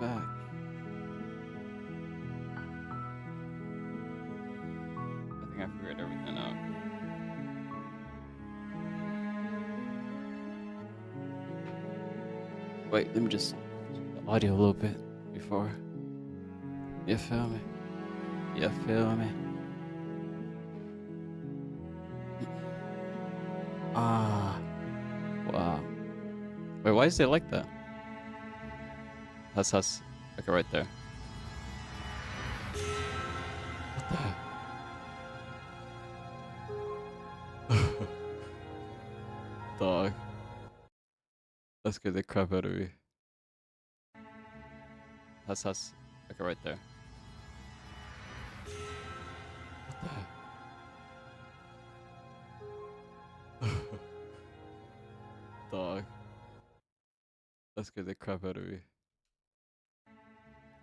back. I think I figured everything out. Wait, let me just the audio a little bit before. You feel me? You feel me? Ah, wow. Wait, why is it like that? That's us. Okay, right there. What the heck? Dog. That scared the crap out of me. That's us. Okay, right there. What the heck? Dog. That scared the crap out of me.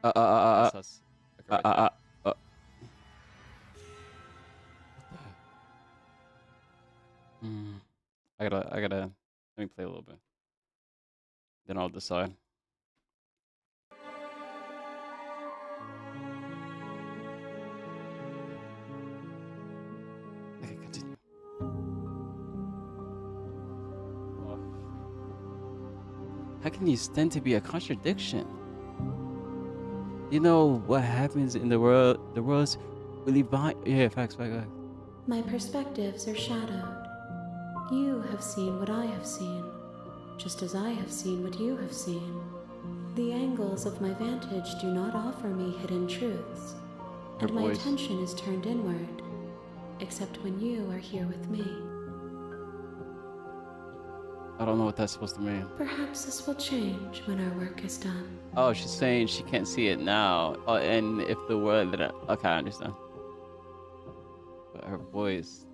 That's us. Okay, right there. What the heck? I gotta. Let me play a little bit. Then I'll decide. Okay, continue. Oh. How can you stand to be a contradiction? You know what happens in the world? The world's really behind. Yeah, facts. My perspectives are shadowed. You have seen what I have seen, just as I have seen what you have seen. The angles of my vantage do not offer me hidden truths, Her and my voice. attention is turned inward, except when you are here with me. I don't know what that's supposed to mean. Perhaps this will change when our work is done. Oh, she's saying she can't see it now. Oh, and if the word that okay, I understand. But her voice.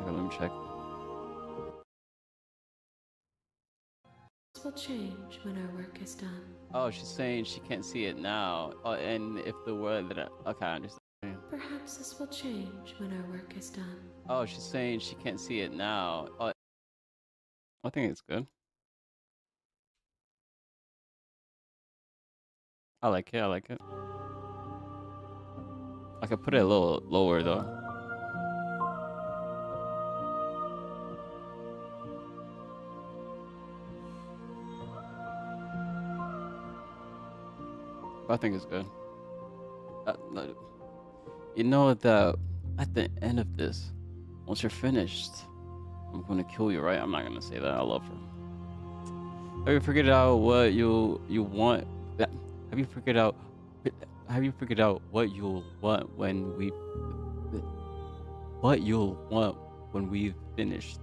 Okay, let me check. This will change when our work is done. Oh, she's saying she can't see it now. Oh, and if the word that okay, I understand. Perhaps this will change when our work is done. Oh, she's saying she can't see it now. Oh, I think it's good. I like it. I like it. I could put it a little lower though. I think it's good. No, you know that at the end of this, once you're finished, I'm gonna kill you, right? I'm not gonna say that. I love her. Have you figured out what you want? Have you figured out? Have you figured out what you'll want when we? What you'll want when we've finished?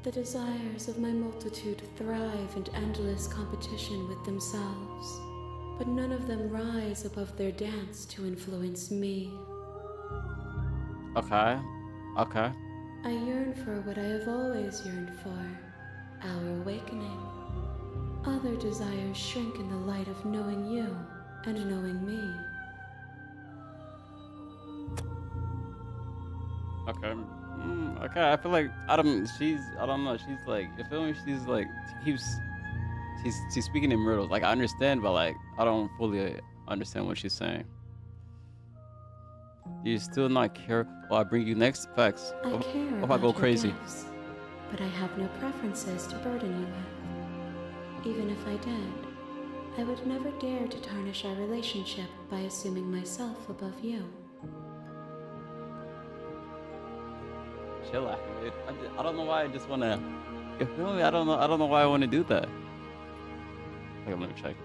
The desires of my multitude thrive in endless competition with themselves, but none of them rise above their dance to influence me. Okay. Okay. I yearn for what I have always yearned for, our awakening. Other desires shrink in the light of knowing you and knowing me. Okay. Okay. I feel like I don't know. She's like, you feel me? She's like, she's speaking in riddles. Like I understand, but like I don't fully understand what she's saying. Do you still not care? Well, I bring you next facts. I care If I about go your crazy. gifts, but I have no preferences to burden you with. Even if I did, I would never dare to tarnish our relationship by assuming myself above you. Chill out, dude. I don't know why I just wanna. You feel me? I don't know. I don't know why I want to do that. Okay, let me check.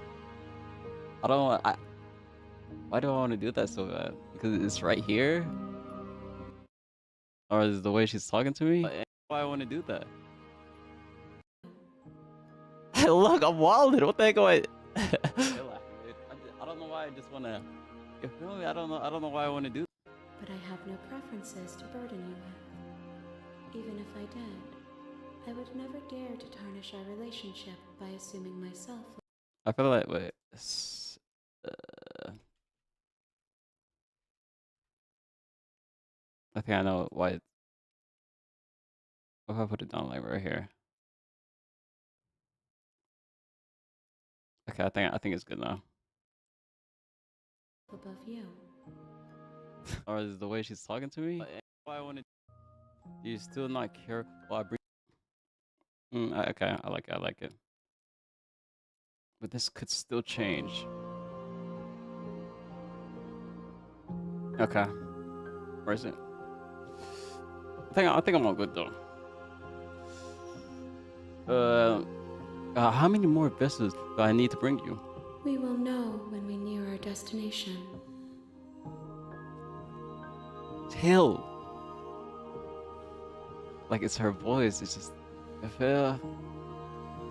I don't. Why do I want to do that so bad? Because it's right here, or is the way she's talking to me? Why I want to do that? Look, I'm wilded. What the heck am I? Chill out, dude. I don't know why I just wanna. You feel me? I don't know. I don't know why I want to do. But I have no preferences to burden you with. Even if I did, I would never dare to tarnish our relationship by assuming myself. I feel like wait. I think I know why. What if I put it down like right here? Okay, I think it's good now. Above you. Or is the way she's talking to me? Why I want to? Do you still not care? Well, I bring. Okay, I like it. I like it. But this could still change. Okay. Where is it? I think I'm all good though. How many more vessels do I need to bring you? We will know when we near our destination. Till. Like it's her voice. It's just. So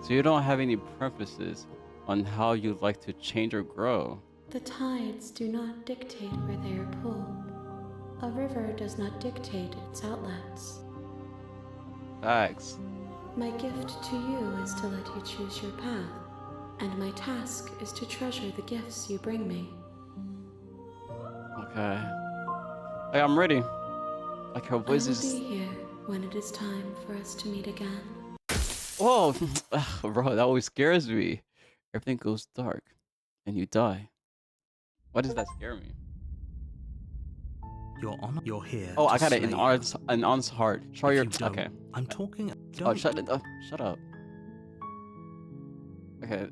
you don't have any preferences on how you'd like to change or grow. The tides do not dictate where they are pulled. A river does not dictate its outlets. Facts. My gift to you is to let you choose your path, and my task is to treasure the gifts you bring me. Okay. Like, I'm ready. Like her voice I will is. be here when it is time for us to meet again. Whoa, bro, that always scares me. Everything goes dark, and you die. Why does that scare me? Your Honor, you're here. Oh, to I got it slay in you. honest heart. Show If your. you don't, Okay. I'm talking. Oh, Don't shut it up. Shut up. Okay,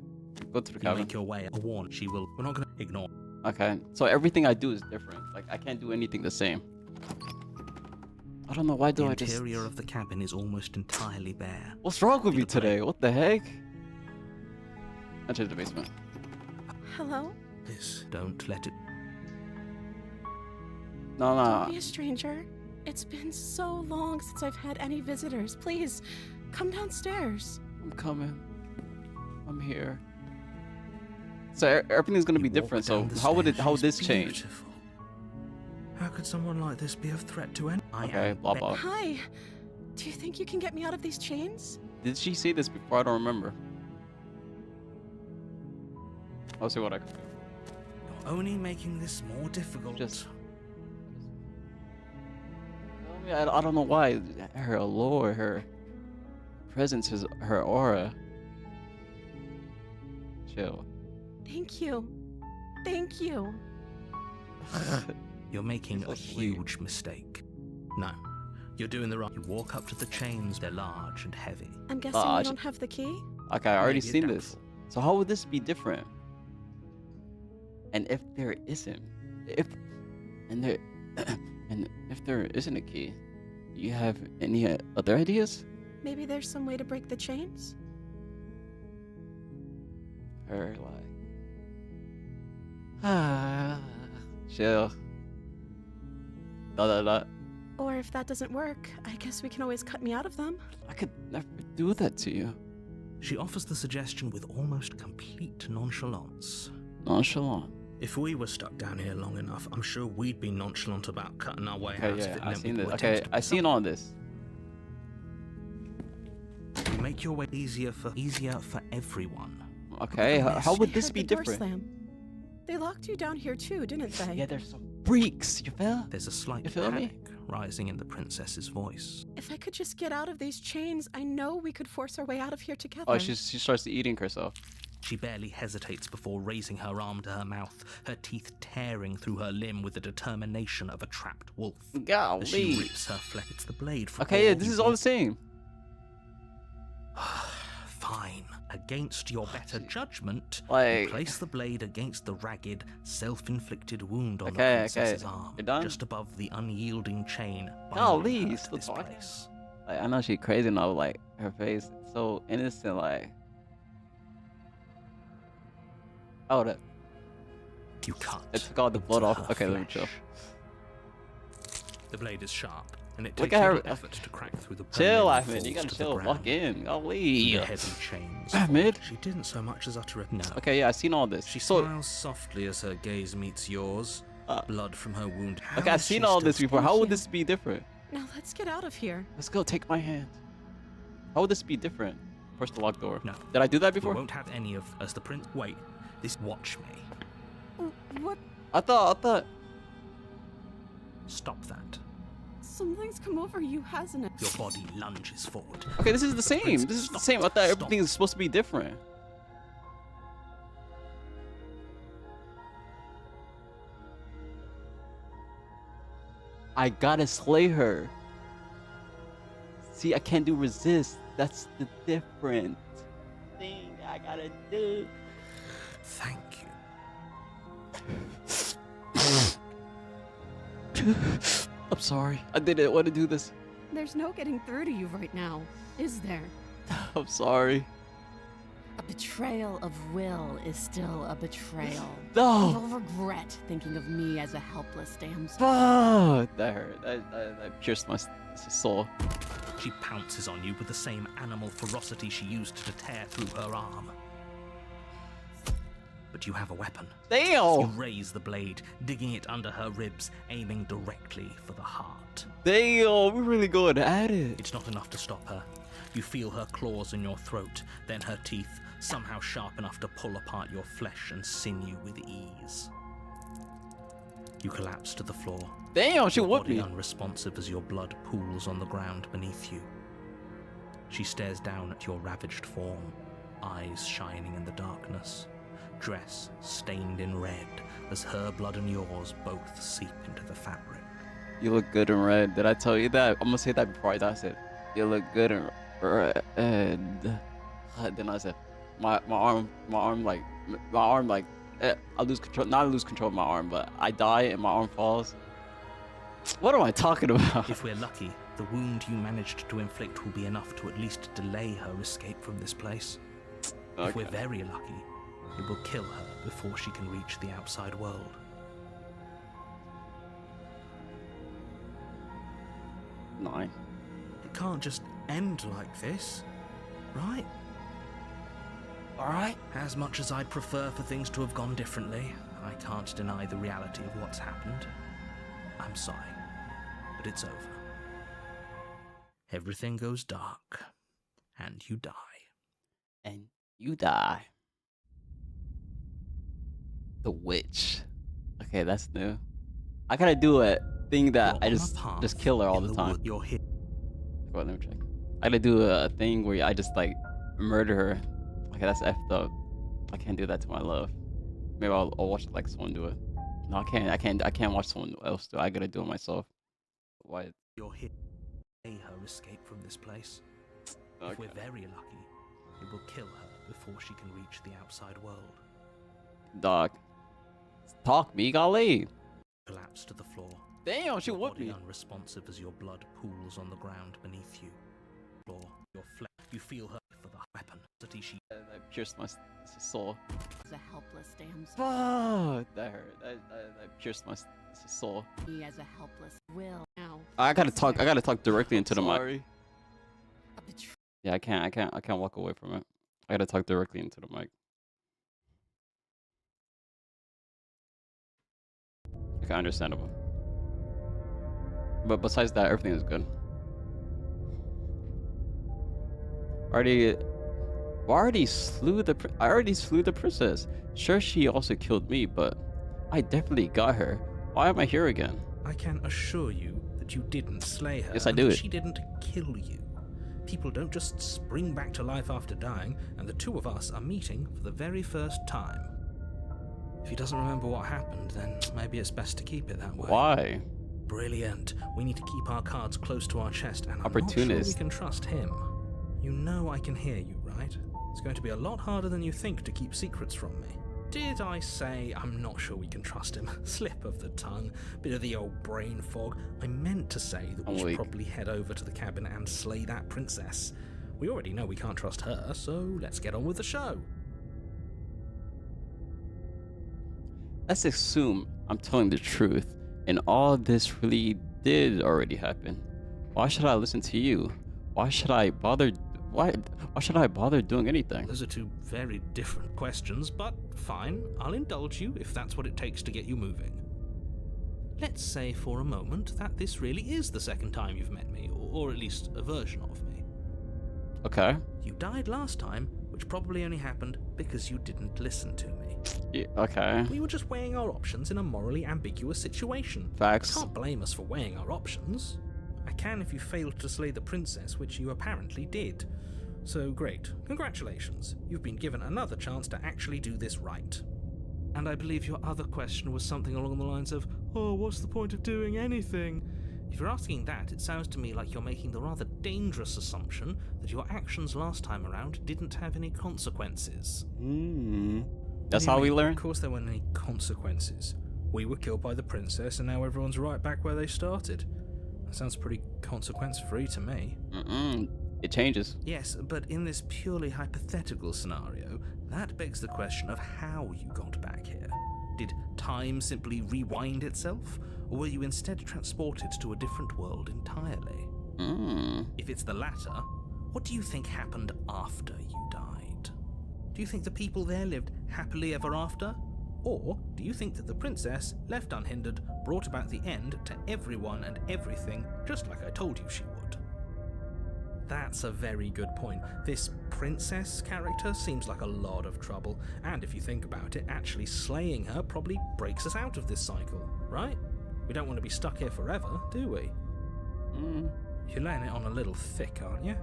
go to the you cabin. make your way. I warn. She will. We're not gonna ignore. Okay, so everything I do is different. Like I can't do anything the same. I don't know why The do I just. interior of the cabin is almost entirely bare. What's wrong with me Look at the today? What the heck? Enter the basement. Hello? This. Don't let it. No, Don't no. be a stranger. It's been so long since I've had any visitors. Please, come downstairs. I'm coming. I'm here. So everything's gonna be You walk different. So down the how would stairs. how would She's this change? beautiful. How could someone like this be of threat to any? Okay, blah, blah. Hi. Do you think you can get me out of these chains? Did she say this before? I don't remember. I'll see what I can do. You're only making this more difficult. Just- I don't know why. Her allure, her presence, her aura. Chill. Thank you. Thank you. You're making So a sweet. huge mistake. No, you're doing the right. You walk up to the chains. They're large and heavy. I'm guessing Ah, you don't have the key? Okay, I already Maybe seen it's this. doubtful. So how would this be different? And if there isn't, and if there isn't a key, do you have any other ideas? Maybe there's some way to break the chains? Or like, chill. Da. Or if that doesn't work, I guess we can always cut me out of them. I could never do that to you. She offers the suggestion with almost complete nonchalance. Nonchalant. If we were stuck down here long enough, I'm sure we'd be nonchalant about cutting our way Okay, out of yeah, it. I and seen then this. we'd Okay, attempt I seen all this. You make your way easier for everyone. Okay, how would I this heard be the door different? slam. They locked you down here too, didn't they? Yeah, there's some freaks. You feel? There's a slight You feel me? panic rising in the princess's voice. If I could just get out of these chains, I know we could force our way out of here together. Oh, she starts eating herself. She barely hesitates before raising her arm to her mouth, her teeth tearing through her limb with the determination of a trapped wolf. As she Golly. rips her flesh, it's the blade for Okay, yeah, all this you is all the want. same. Fine. Against your better judgment, Like- you place the blade against the ragged, self-inflicted wound on Okay, the princess's okay. arm, You're done? just above the unyielding chain. Golly, binding her to still this talking? place. Like, I know she crazy now, like her face is so innocent, like. Oh, that You cut. it took all the blood into off. her Okay, let me chill. flesh. The blade is sharp, and it Look takes at her- little effort to crack through the bone Chill, and Ahmed. You falls gotta to the chill. ground. Fuck in. The Golly. heavy chains. Ahmed. fall. She didn't so much as utter a no. Okay, yeah, I seen all this. She So, smiles softly as her gaze meets yours. Uh, Blood from her wound. How okay, I've is she seen all still this before. How would you. this be different? Now let's get out of here. Let's go. Take my hand. How would this be different? Push the locked door. No. Did I do that We before? won't have any of as the prince. Wait, this. Watch me. What? I thought. Stop that. Something's come over you, hasn't it? Your body lunges forward. Okay, this is the same. Prince, This is the stop same. I it. thought Stop. everything is supposed to be different. I gotta slay her. See, I can't do resist. That's the different thing I gotta do. Thank you. I'm sorry. I didn't want to do this. There's no getting through to you right now, is there? I'm sorry. A betrayal of will is still a betrayal. No. You'll regret thinking of me as a helpless damsel. Fuck. That hurt. That pierced my soul. She pounces on you with the same animal ferocity she used to tear through her arm. But you have a weapon. You Damn. raise the blade, digging it under her ribs, aiming directly for the heart. Damn. We're really going at it. It's not enough to stop her. You feel her claws in your throat, then her teeth, somehow sharp enough to pull apart your flesh and sinew with ease. You collapse to the floor. Damn. She your whooped body me. unresponsive as your blood pools on the ground beneath you. She stares down at your ravaged form, eyes shining in the darkness, dress stained in red as her blood and yours both seep into the fabric. You look good in red. Did I tell you that? I'm gonna say that before I die. I said, you look good in red. Then I said, my arm, I lose control. Not lose control of my arm, but I die and my arm falls. What am I talking about? If we're lucky, the wound you managed to inflict will be enough to at least delay her escape from this place. If we're very lucky, it will kill her before she can reach the outside world. Nine. It can't just end like this, right? Alright. As much as I'd prefer for things to have gone differently, I can't deny the reality of what's happened. I'm sorry, but it's over. Everything goes dark, and you die. And you die. The witch. Okay, that's new. I gotta do a thing that You're I on a just path kill her all in the wood. time. You're hit. Well, let me check. I gotta do a thing where I just like murder her. Okay, that's effed up. I can't do that to my love. Maybe I'll watch like someone do it. No, I can't watch someone else do it. I gotta do it myself. Why? You're hit. Delay her escape from this place. Okay. If we're very lucky, it will kill her before she can reach the outside world. Dog. Talk me, golly. Collapse to the floor. Damn, she Your whooped body me. unresponsive as your blood pools on the ground beneath you. Floor, your flesh. You feel her for the weapon. She That pierced my soul. As a helpless damsel. Fuck. That hurt. That pierced my soul. Me as a helpless will now. I gotta talk directly into the mic. A betrayal. Yeah, I can't walk away from it. I gotta talk directly into the mic. Okay, understandable. But besides that, everything is good. I already slew the princess. Sure, she also killed me, but I definitely got her. Why am I here again? I can assure you that you didn't slay her. Yes, I and do that it. She didn't kill you. People don't just spring back to life after dying, and the two of us are meeting for the very first time. If he doesn't remember what happened, then maybe it's best to keep it that way. Why? Brilliant. We need to keep our cards close to our chest, and I'm not sure we Opportunist. can trust him. You know I can hear you, right? It's going to be a lot harder than you think to keep secrets from me. Did I say I'm not sure we can trust him? Slip of the tongue, bit of the old brain fog. I meant to say that we I'm should weak. probably head over to the cabin and slay that princess. We already know we can't trust her, so let's get on with the show. Let's assume I'm telling the truth, and all this really did already happen. Why should I listen to you? Why should I bother? Why should I bother doing anything? Those are two very different questions, but fine, I'll indulge you if that's what it takes to get you moving. Let's say for a moment that this really is the second time you've met me, or at least a version of me. Okay. You died last time, which probably only happened because you didn't listen to me. Yeah, okay. We were just weighing our options in a morally ambiguous situation. Facts. You can't blame us for weighing our options. I can if you failed to slay the princess, which you apparently did. So great. Congratulations. You've been given another chance to actually do this right. And I believe your other question was something along the lines of, oh, what's the point of doing anything? If you're asking that, it sounds to me like you're making the rather dangerous assumption that your actions last time around didn't have any consequences. That's What how do we you mean? learn? Of course there weren't any consequences. We were killed by the princess, and now everyone's right back where they started. That sounds pretty consequence-free to me. It changes. Yes, but in this purely hypothetical scenario, that begs the question of how you got back here. Did time simply rewind itself, or were you instead transported to a different world entirely? If it's the latter, what do you think happened after you died? Do you think the people there lived happily ever after? Or do you think that the princess, left unhindered, brought about the end to everyone and everything, just like I told you she would? That's a very good point. This princess character seems like a lot of trouble, and if you think about it, actually slaying her probably breaks us out of this cycle, right? We don't want to be stuck here forever, do we? You're laying it on a little thick, aren't you?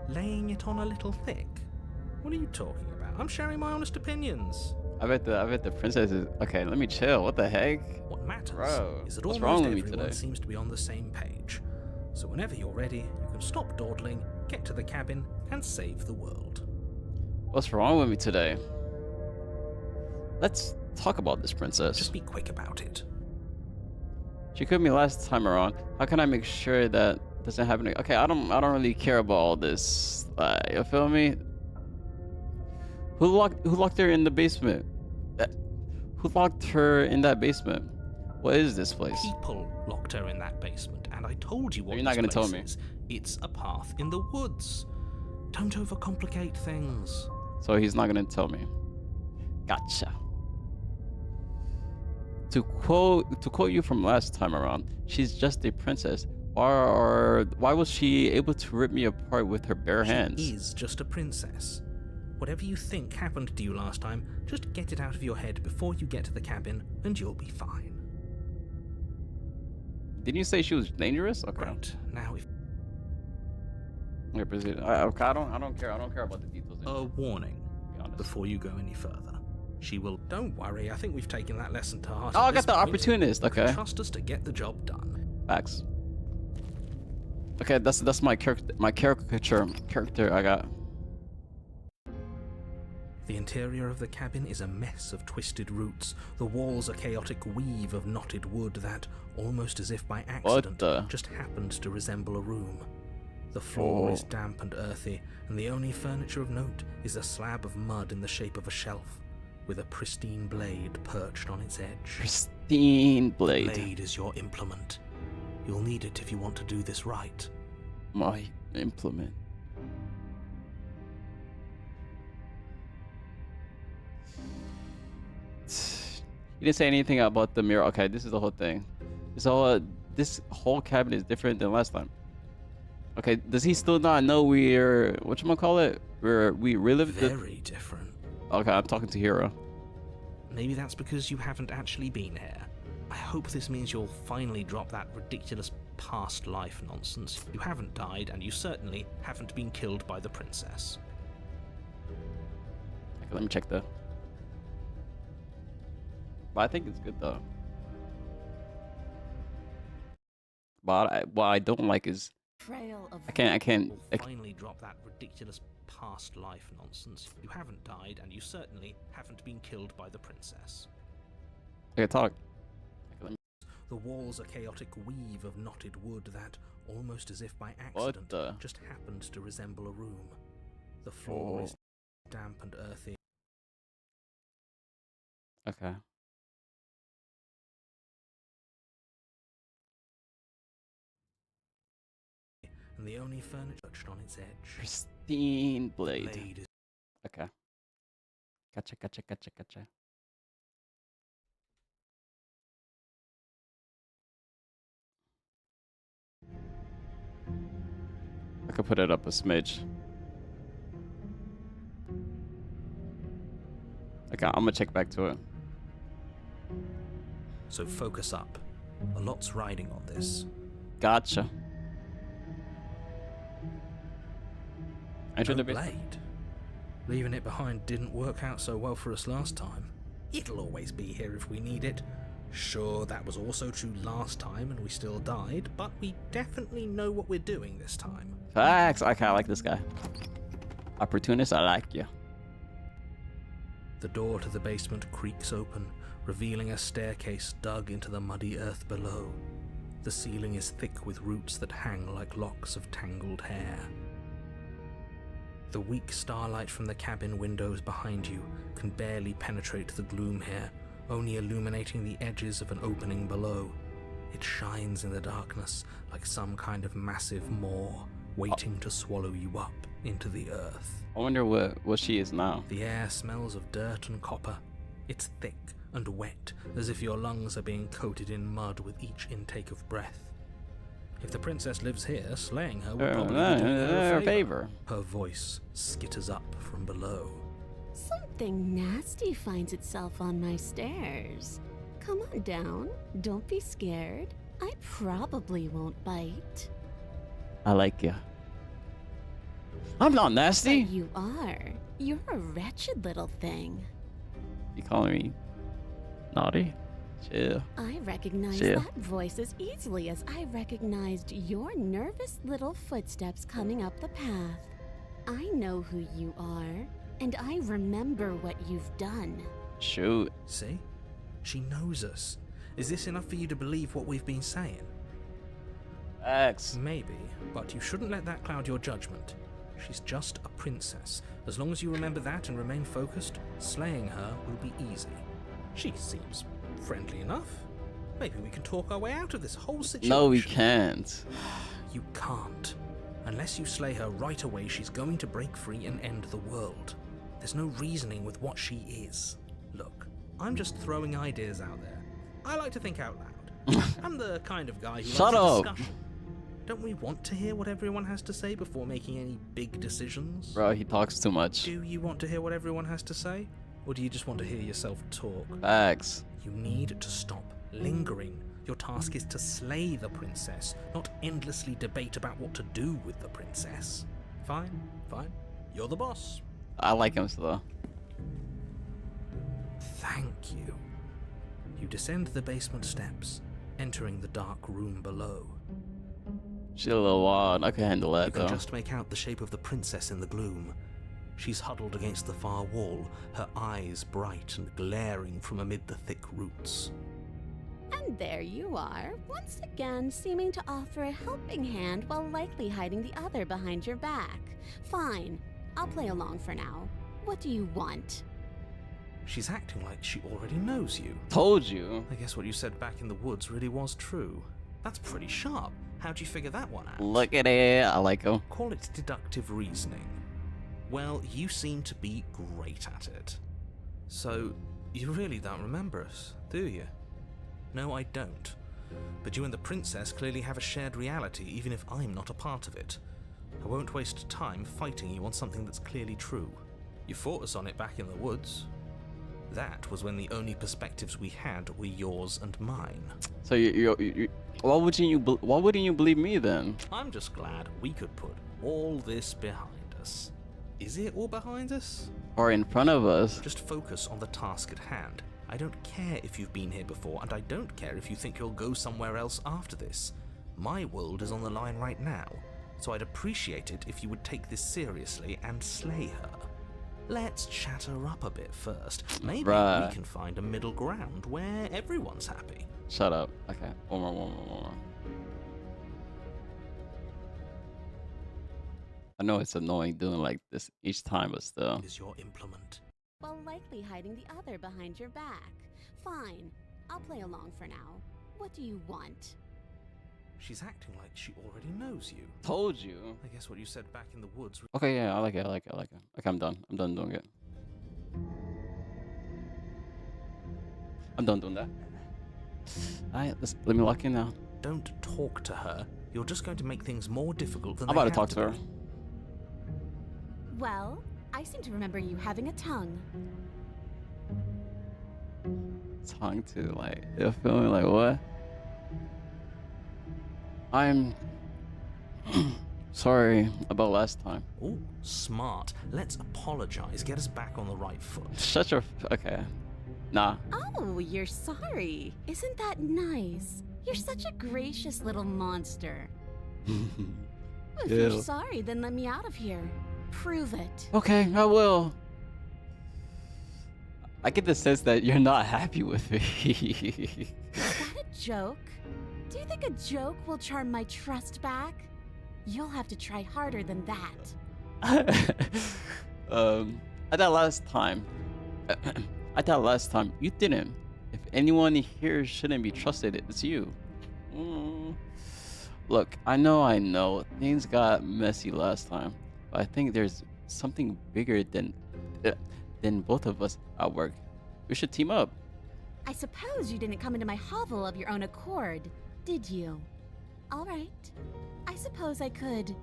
Laying it on a little thick? What are you talking about? I'm sharing my honest opinions. I bet the princess is okay. Let me chill. What the heck? What matters Bro, is that what's almost wrong with me everyone today? seems to be on the same page. So whenever you're ready, you can stop dawdling, get to the cabin, and save the world. What's wrong with me today? Let's talk about this princess. Just be quick about it. She killed me last time around. How can I make sure that doesn't happen again? Okay, I don't really care about all this. You feel me? Who locked her in the basement? Who locked her in that basement? What is this place? People locked her in that basement, and I told you what You're not this gonna tell place me. is. It's a path in the woods. Don't overcomplicate things. So he's not gonna tell me. Gotcha. To quote you from last time around, she's just a princess. Why was she able to rip me apart with her bare hands? She is just a princess. Whatever you think happened to you last time, just get it out of your head before you get to the cabin, and you'll be fine. Didn't you say she was dangerous? Okay. Right, now if... Okay, proceed. Okay, I don't care. I don't care about the details. A warning To be honest. before you go any further. She will... Don't worry, I think we've taken that lesson to heart. Oh, at I this got the point. opportunist. Okay. Trust us to get the job done. Facts. Okay, that's my character I got. The interior of the cabin is a mess of twisted roots. The walls a chaotic weave of knotted wood that, almost as if by accident, the- just happened to resemble a room. The floor Oh. is damp and earthy, and the only furniture of note is a slab of mud in the shape of a shelf, with a pristine blade perched on its edge. Pristine blade. Blade is your implement. You'll need it if you want to do this right. My implement. You didn't say anything about the mirror. Okay, this is the whole thing. This whole cabin is different than last time. Okay, does he still not know we're whatchamacallit? We relived the... Very different. Okay, I'm talking to Hero. Maybe that's because you haven't actually been here. I hope this means you'll finally drop that ridiculous past life nonsense. You haven't died, and you certainly haven't been killed by the princess. Okay, let me check that. But I think it's good though. But what I don't like is Trail of I can't. You'll finally drop that ridiculous past life nonsense. You haven't died, and you certainly haven't been killed by the princess. Okay, talk. The walls a chaotic weave of knotted wood that, almost as if by What accident, the? just happened to resemble a room. The floor Oh. is damp and earthy. Okay. And the only furniture touched on its edge. Pristine blade. Blade is Okay. Gotcha. I could put it up a smidge. Okay, I'm gonna check back to it. so focus up. A lot's riding on this. Gotcha. Enter No the base. blade. Leaving it behind didn't work out so well for us last time. It'll always be here if we need it. Sure, that was also true last time and we still died, but we definitely know what we're doing this time. Facts. I kind of like this guy. Opportunist, I like you. The door to the basement creaks open, revealing a staircase dug into the muddy earth below. The ceiling is thick with roots that hang like locks of tangled hair. The weak starlight from the cabin windows behind you can barely penetrate the gloom here, only illuminating the edges of an opening below. It shines in the darkness like some kind of massive maw, waiting to swallow you up into the earth. I wonder what she is now. The air smells of dirt and copper. It's thick and wet, as if your lungs are being coated in mud with each intake of breath. If the princess lives here, slaying her would probably be doing her a favor. Her voice skitters up from below. Something nasty finds itself on my stairs. Come on down. Don't be scared. I probably won't bite. I like you. I'm not nasty. But you are. You're a wretched little thing. You calling me naughty? Chill. I recognize Chill. that voice as easily as I recognized your nervous little footsteps coming up the path. I know who you are, and I remember what you've done. Shoot. See? She knows us. Is this enough for you to believe what we've been saying? Facts. Maybe, but you shouldn't let that cloud your judgment. She's just a princess. As long as you remember that and remain focused, slaying her will be easy. She seems friendly enough. Maybe we can talk our way out of this whole situation. No, we can't. You can't. Unless you slay her right away, she's going to break free and end the world. There's no reasoning with what she is. Look, I'm just throwing ideas out there. I like to think out loud. I'm the kind of guy who Shut likes a up. discussion. Don't we want to hear what everyone has to say before making any big decisions? Bro, he talks too much. Do you want to hear what everyone has to say? Or do you just want to hear yourself talk? Facts. You need to stop lingering. Your task is to slay the princess, not endlessly debate about what to do with the princess. Fine, fine. You're the boss. I like him still. Thank you. You descend the basement steps, entering the dark room below. She's a little wild. I can handle that You can though. just make out the shape of the princess in the gloom. She's huddled against the far wall, her eyes bright and glaring from amid the thick roots. And there you are, once again seeming to offer a helping hand while likely hiding the other behind your back. Fine, I'll play along for now. What do you want? She's acting like she already knows you. Told you. I guess what you said back in the woods really was true. That's pretty sharp. How'd you figure that one out? Look at it. I like him. Call it deductive reasoning. Well, you seem to be great at it. So, you really don't remember us, do you? No, I don't. But you and the princess clearly have a shared reality, even if I'm not a part of it. I won't waste time fighting you on something that's clearly true. You fought us on it back in the woods. That was when the only perspectives we had were yours and mine. So why wouldn't you believe me then? I'm just glad we could put all this behind us. Is it all behind us? Or in front of us? Just focus on the task at hand. I don't care if you've been here before, and I don't care if you think you'll go somewhere else after this. My world is on the line right now, so I'd appreciate it if you would take this seriously and slay her. Let's chat her up a bit first. Maybe Bruh. we can find a middle ground where everyone's happy. Shut up. Okay. One more. I know it's annoying doing like this each time, but still. Is your implement. While likely hiding the other behind your back. Fine, I'll play along for now. What do you want? She's acting like she already knows you. Told you. I guess what you said back in the woods. Okay, yeah, I like it. Okay, I'm done. I'm done doing it. I'm done doing that. Alright, let me lock in now. Don't talk to her. You're just going to make things more difficult than I'm they about to have talk to her. be. Well, I seem to remember you having a tongue. Tongue to like, you feel me? Like what? I'm sorry about last time. Oh, smart. Let's apologize. Get us back on the right foot. Shut your. Okay. Nah. Oh, you're sorry. Isn't that nice? You're such a gracious little monster. If Ew. you're sorry, then let me out of here. Prove it. Okay, I will. I get the sense that you're not happy with me. Is that a joke? Do you think a joke will charm my trust back? You'll have to try harder than that. I thought last time. I thought last time you didn't. If anyone here shouldn't be trusted, it's you. Look, I know. Things got messy last time, but I think there's something bigger than both of us at work. We should team up. I suppose you didn't come into my hovel of your own accord, did you? All right. I suppose I could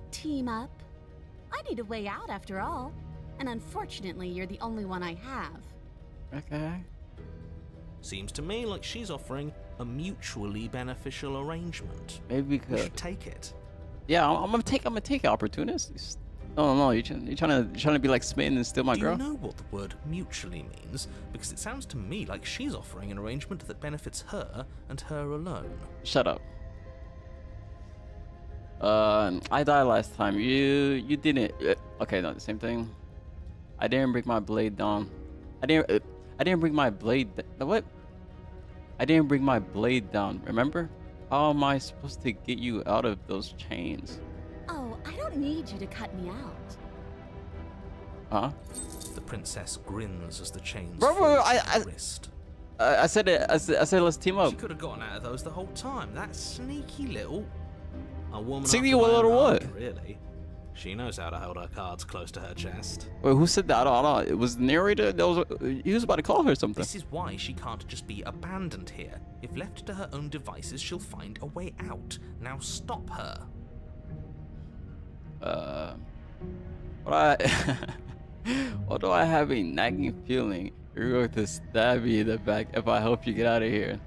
team up. I need a way out after all. And unfortunately, you're the only one I have. Okay. Seems to me like she's offering a mutually beneficial arrangement. Maybe we We could. should take it. Yeah, I'm gonna take it, opportunist. No, you're trying to be like Smitten and steal my Do girl. you know what the word mutually means? Because it sounds to me like she's offering an arrangement that benefits her and her alone. Shut up. I died last time. You didn't. Okay, no, the same thing. I didn't bring my blade down. I didn't bring my blade. What? I didn't bring my blade down. Remember? How am I supposed to get you out of those chains? Oh, I don't need you to cut me out. Huh? The princess grins as the chains Bro, fall I- to her wrist. I said it. I said let's team up. She could have gotten out of those the whole time. That sneaky little... A woman Sneaky after my little own what? heart, really. She knows how to hold her cards close to her chest. Wait, who said that? I don't. It was the narrator. He was about to call her something. This is why she can't just be abandoned here. If left to her own devices, she'll find a way out. Now stop her. What do I have a nagging feeling you're going to stab me in the back if I help you get out of here?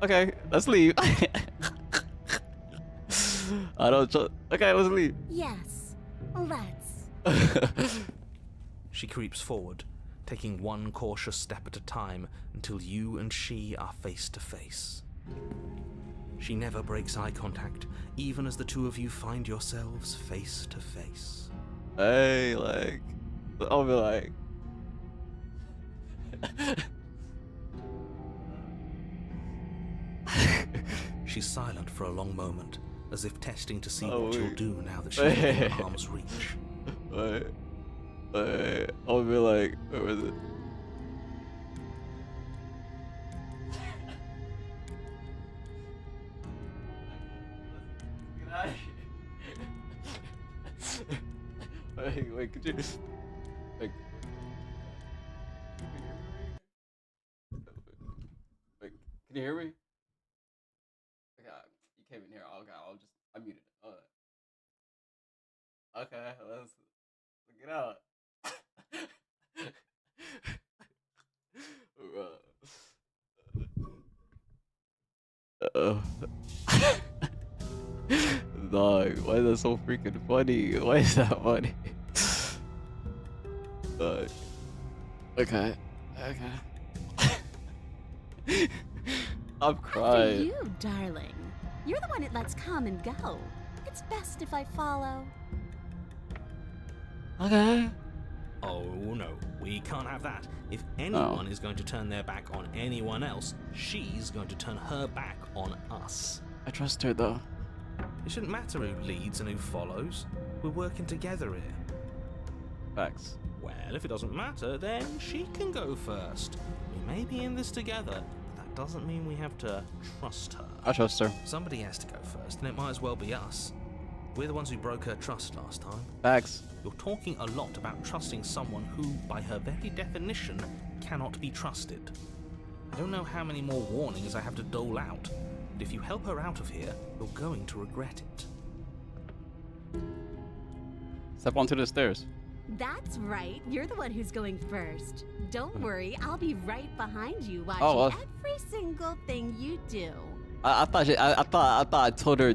Okay, let's leave. I don't trust. Okay, let's leave. Yes, let's. She creeps forward, taking one cautious step at a time until you and she are face to face. She never breaks eye contact, even as the two of you find yourselves face to face. Hey, like, I'll be like. She's silent for a long moment, as if testing to see Oh, what you'll wait. do now that she's within arm's reach. Wait, I'll be like, where was it? Wait, could you, like, wait, can you hear me? Okay, you came in here. Okay, I muted it. Okay, let's get out. Dog, why is that so freaking funny? Why is that funny? Okay. I'm After crying. you, darling. You're the one it lets come and go. It's best if I follow. Okay. Oh no, we can't have that. If anyone is going to turn their back on anyone else, she's going to turn her back on us. I trust her though. It shouldn't matter who leads and who follows. We're working together here. Facts. Well, if it doesn't matter, then she can go first. We may be in this together, but that doesn't mean we have to trust her. I trust her. Somebody has to go first, and it might as well be us. We're the ones who broke her trust last time. Facts. You're talking a lot about trusting someone who, by her very definition, cannot be trusted. I don't know how many more warnings I have to dole out, but if you help her out of here, you're going to regret it. Step onto the stairs. That's right. You're the one who's going first. Don't worry, I'll be right behind you watching Oh, every single thing you do. I thought I told her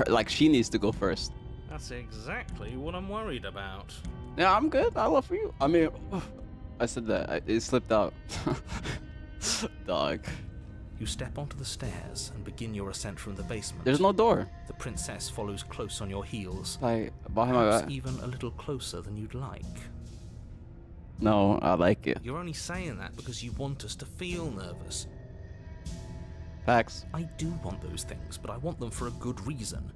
like she needs to go first. That's exactly what I'm worried about. Yeah, I'm good. I love you. I mean, I said that. It slipped out. Dog. You step onto the stairs and begin your ascent from the basement. There's no door. The princess follows close on your heels, Like behind my perhaps back. even a little closer than you'd like. No, I like it. You're only saying that because you want us to feel nervous. Facts. I do want those things, but I want them for a good reason.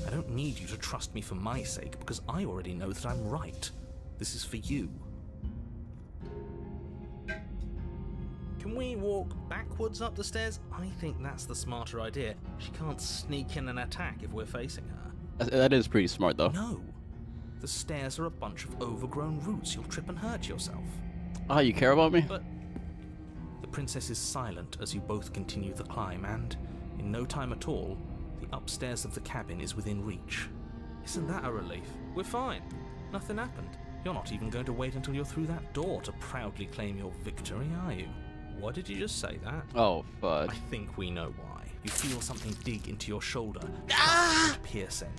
I don't need you to trust me for my sake, because I already know that I'm right. This is for you. Can we walk backwards up the stairs? I think that's the smarter idea. She can't sneak in and attack if we're facing her. That is pretty smart though. No. The stairs are a bunch of overgrown roots. You'll trip and hurt yourself. Oh, you care about me? But the princess is silent as you both continue the climb, and in no time at all, the upstairs of the cabin is within reach. Isn't that a relief? We're fine. Nothing happened. You're not even going to wait until you're through that door to proudly claim your victory, are you? Why did you just say that? Oh, fudge. I think we know why. You feel something dig into your shoulder, Ah! and piercing.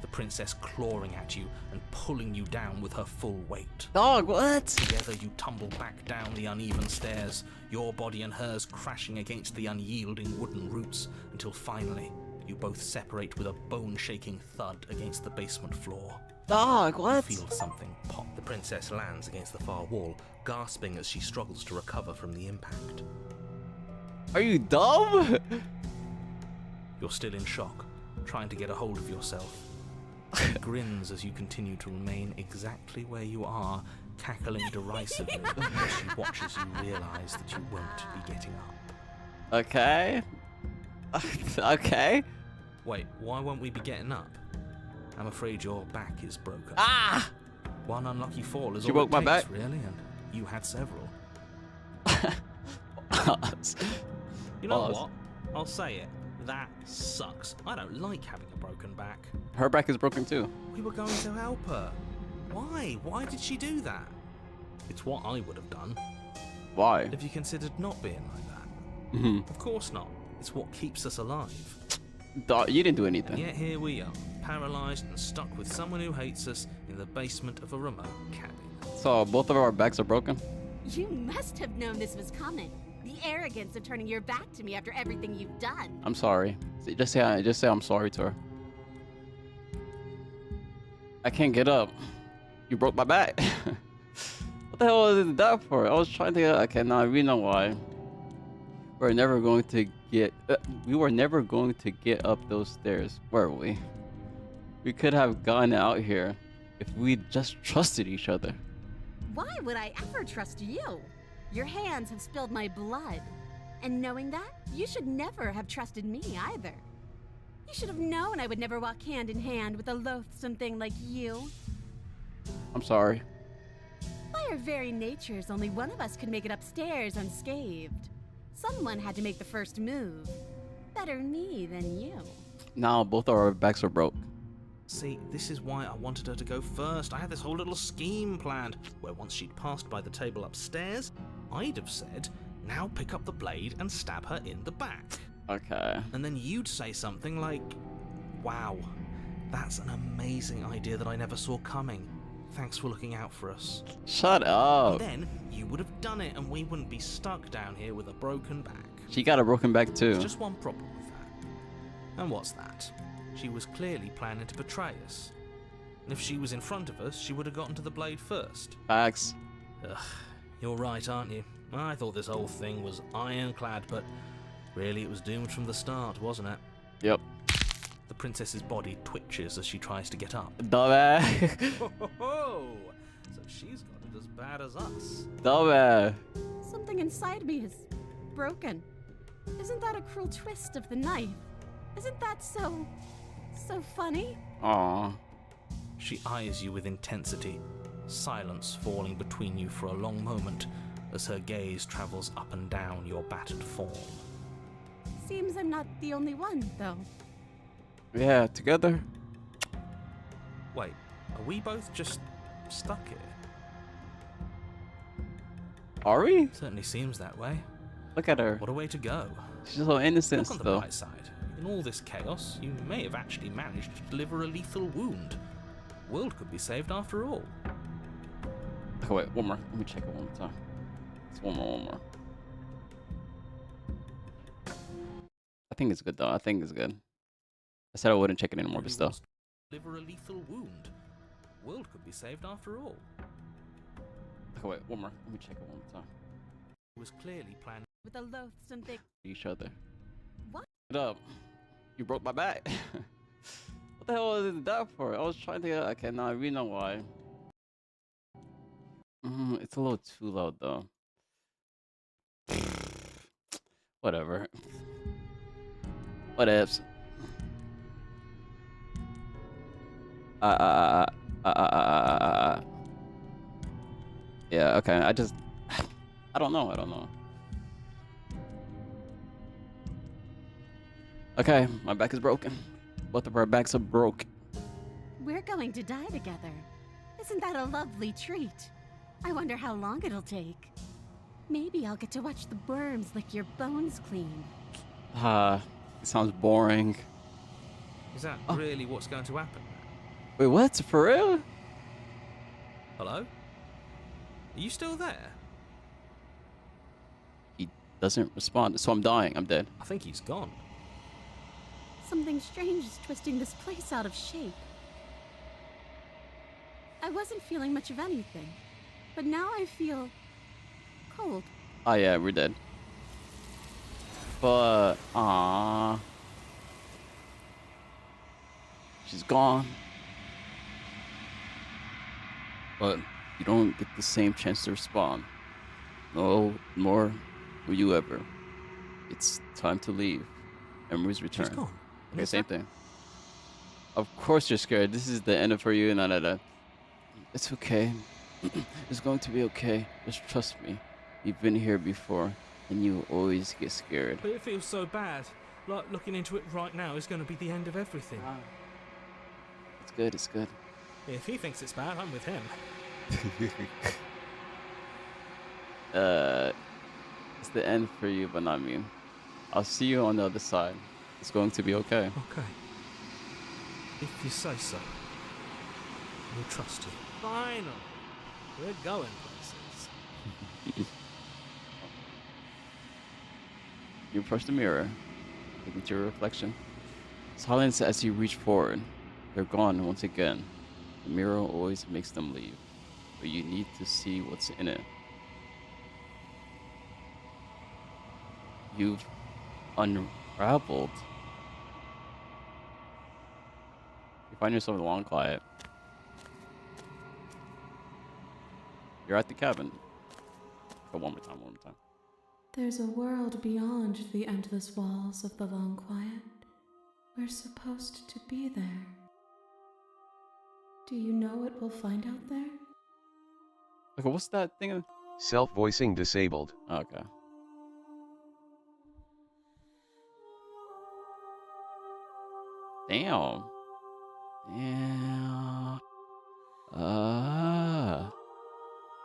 The princess clawing at you and pulling you down with her full weight. Dog, what? Together you tumble back down the uneven stairs, your body and hers crashing against the unyielding wooden roots, until finally you both separate with a bone-shaking thud against the basement floor. Dog, what? Feel something pop. The princess lands against the far wall, gasping as she struggles to recover from the impact. Are you dumb? You're still in shock, trying to get a hold of yourself. She grins as you continue to remain exactly where you are, cackling derisively as she watches you realize that you won't be getting up. Okay. Okay. Wait, why won't we be getting up? I'm afraid your back is broken. Ah! One unlucky fall is She all broke it my takes, back? really, and you had several. Pause. You know Pause. what? I'll say it. That sucks. I don't like having a broken back. Her back is broken too. We were going to help her. Why? Why did she do that? It's what I would have done. Why? Have you considered not being like that? Mm-hmm. Of course not. It's what keeps us alive. Dog, you didn't do And anything. yet here we are, paralysed and stuck with someone who hates us in the basement of a remote cabin. So both of our backs are broken? You must have known this was coming. The arrogance of turning your back to me after everything you've done. I'm sorry. Just say I'm sorry to her. I can't get up. You broke my back. What the hell is that for? I was trying to. Okay, now we know why. We were never going to get up those stairs, were we? We could have gone out here if we just trusted each other. Why would I ever trust you? Your hands have spilled my blood. And knowing that, you should never have trusted me either. You should have known I would never walk hand in hand with a loathsome thing like you. I'm sorry. By our very natures, only one of us could make it upstairs unscathed. Someone had to make the first move. Better me than you. Now both of our backs are broke. See, this is why I wanted her to go first. I had this whole little scheme planned, where once she'd passed by the table upstairs, I'd have said, now pick up the blade and stab her in the back. Okay. And then you'd say something like, wow, that's an amazing idea that I never saw coming. Thanks for looking out for us. Shut up. Then you would have done it and we wouldn't be stuck down here with a broken back. She got a broken back too. There's just one problem with that. And what's that? She was clearly planning to betray us. And if she was in front of us, she would have gotten to the blade first. Facts. Ugh, you're right, aren't you? I thought this whole thing was ironclad, but really it was doomed from the start, wasn't it? Yep. The princess's body twitches as she tries to get up. Dumbass. Ho! So she's got it as bad as us. Dumbass. Something inside me is broken. Isn't that a cruel twist of the knife? Isn't that so funny? Aw. She eyes you with intensity, silence falling between you for a long moment as her gaze travels up and down your battered form. Seems I'm not the only one, though. Yeah, together. Wait, are we both just stuck here? Are we? Certainly seems that way. Look at her. What a way to go. She's so innocent Look on the still. bright side. In all this chaos, you may have actually managed to deliver a lethal wound. The world could be saved after all. Okay, wait, one more. Let me check it one more time. It's one more. I think it's good though. I think it's good. I said I wouldn't check it anymore, but Really still. wants to deliver a lethal wound. World could be saved after all. Okay, wait, one more. Let me check it one more time. It was clearly planned. With a loathsome big. Each other. What? What up? You broke my back. What the hell is that for? I was trying to. Okay, now we know why. It's a little too loud though. Whatever. What ifs? Yeah. Okay. I don't know. Okay, my back is broken. Both of our backs are broke. We're going to die together. Isn't that a lovely treat? I wonder how long it'll take. Maybe I'll get to watch the worms lick your bones clean. It sounds boring. Is that Oh. really what's going to happen? Wait, what? For real? Hello? Are you still there? He doesn't respond, so I'm dying. I'm dead. I think he's gone. Something strange is twisting this place out of shape. I wasn't feeling much of anything, but now I feel cold. Oh yeah, we're dead. But she's gone. But you don't get the same chance to respond. No more will you ever. It's time to leave. Memories return. She's gone. Okay, same thing. Of course you're scared. This is the end for you. No. It's okay. It's going to be okay. Just trust me. You've been here before, and you always get scared. But it feels so bad. Like looking into it right now is going to be the end of everything. It's good. It's good. If he thinks it's bad, I'm with him. It's the end for you, but not me. I'll see you on the other side. It's going to be okay. Okay. If you say so. We'll trust you. Finally. We're going places. You approach the mirror, look into your reflection. Silence as you reach forward. They're gone once again. The mirror always makes them leave, but you need to see what's in it. You've unraveled. You find yourself in the long quiet. You're at the cabin. Go one more time. There's a world beyond the endless walls of the long quiet. We're supposed to be there. Do you know what we'll find out there? Okay, what's that thing? Self-voicing disabled. Okay. Damn.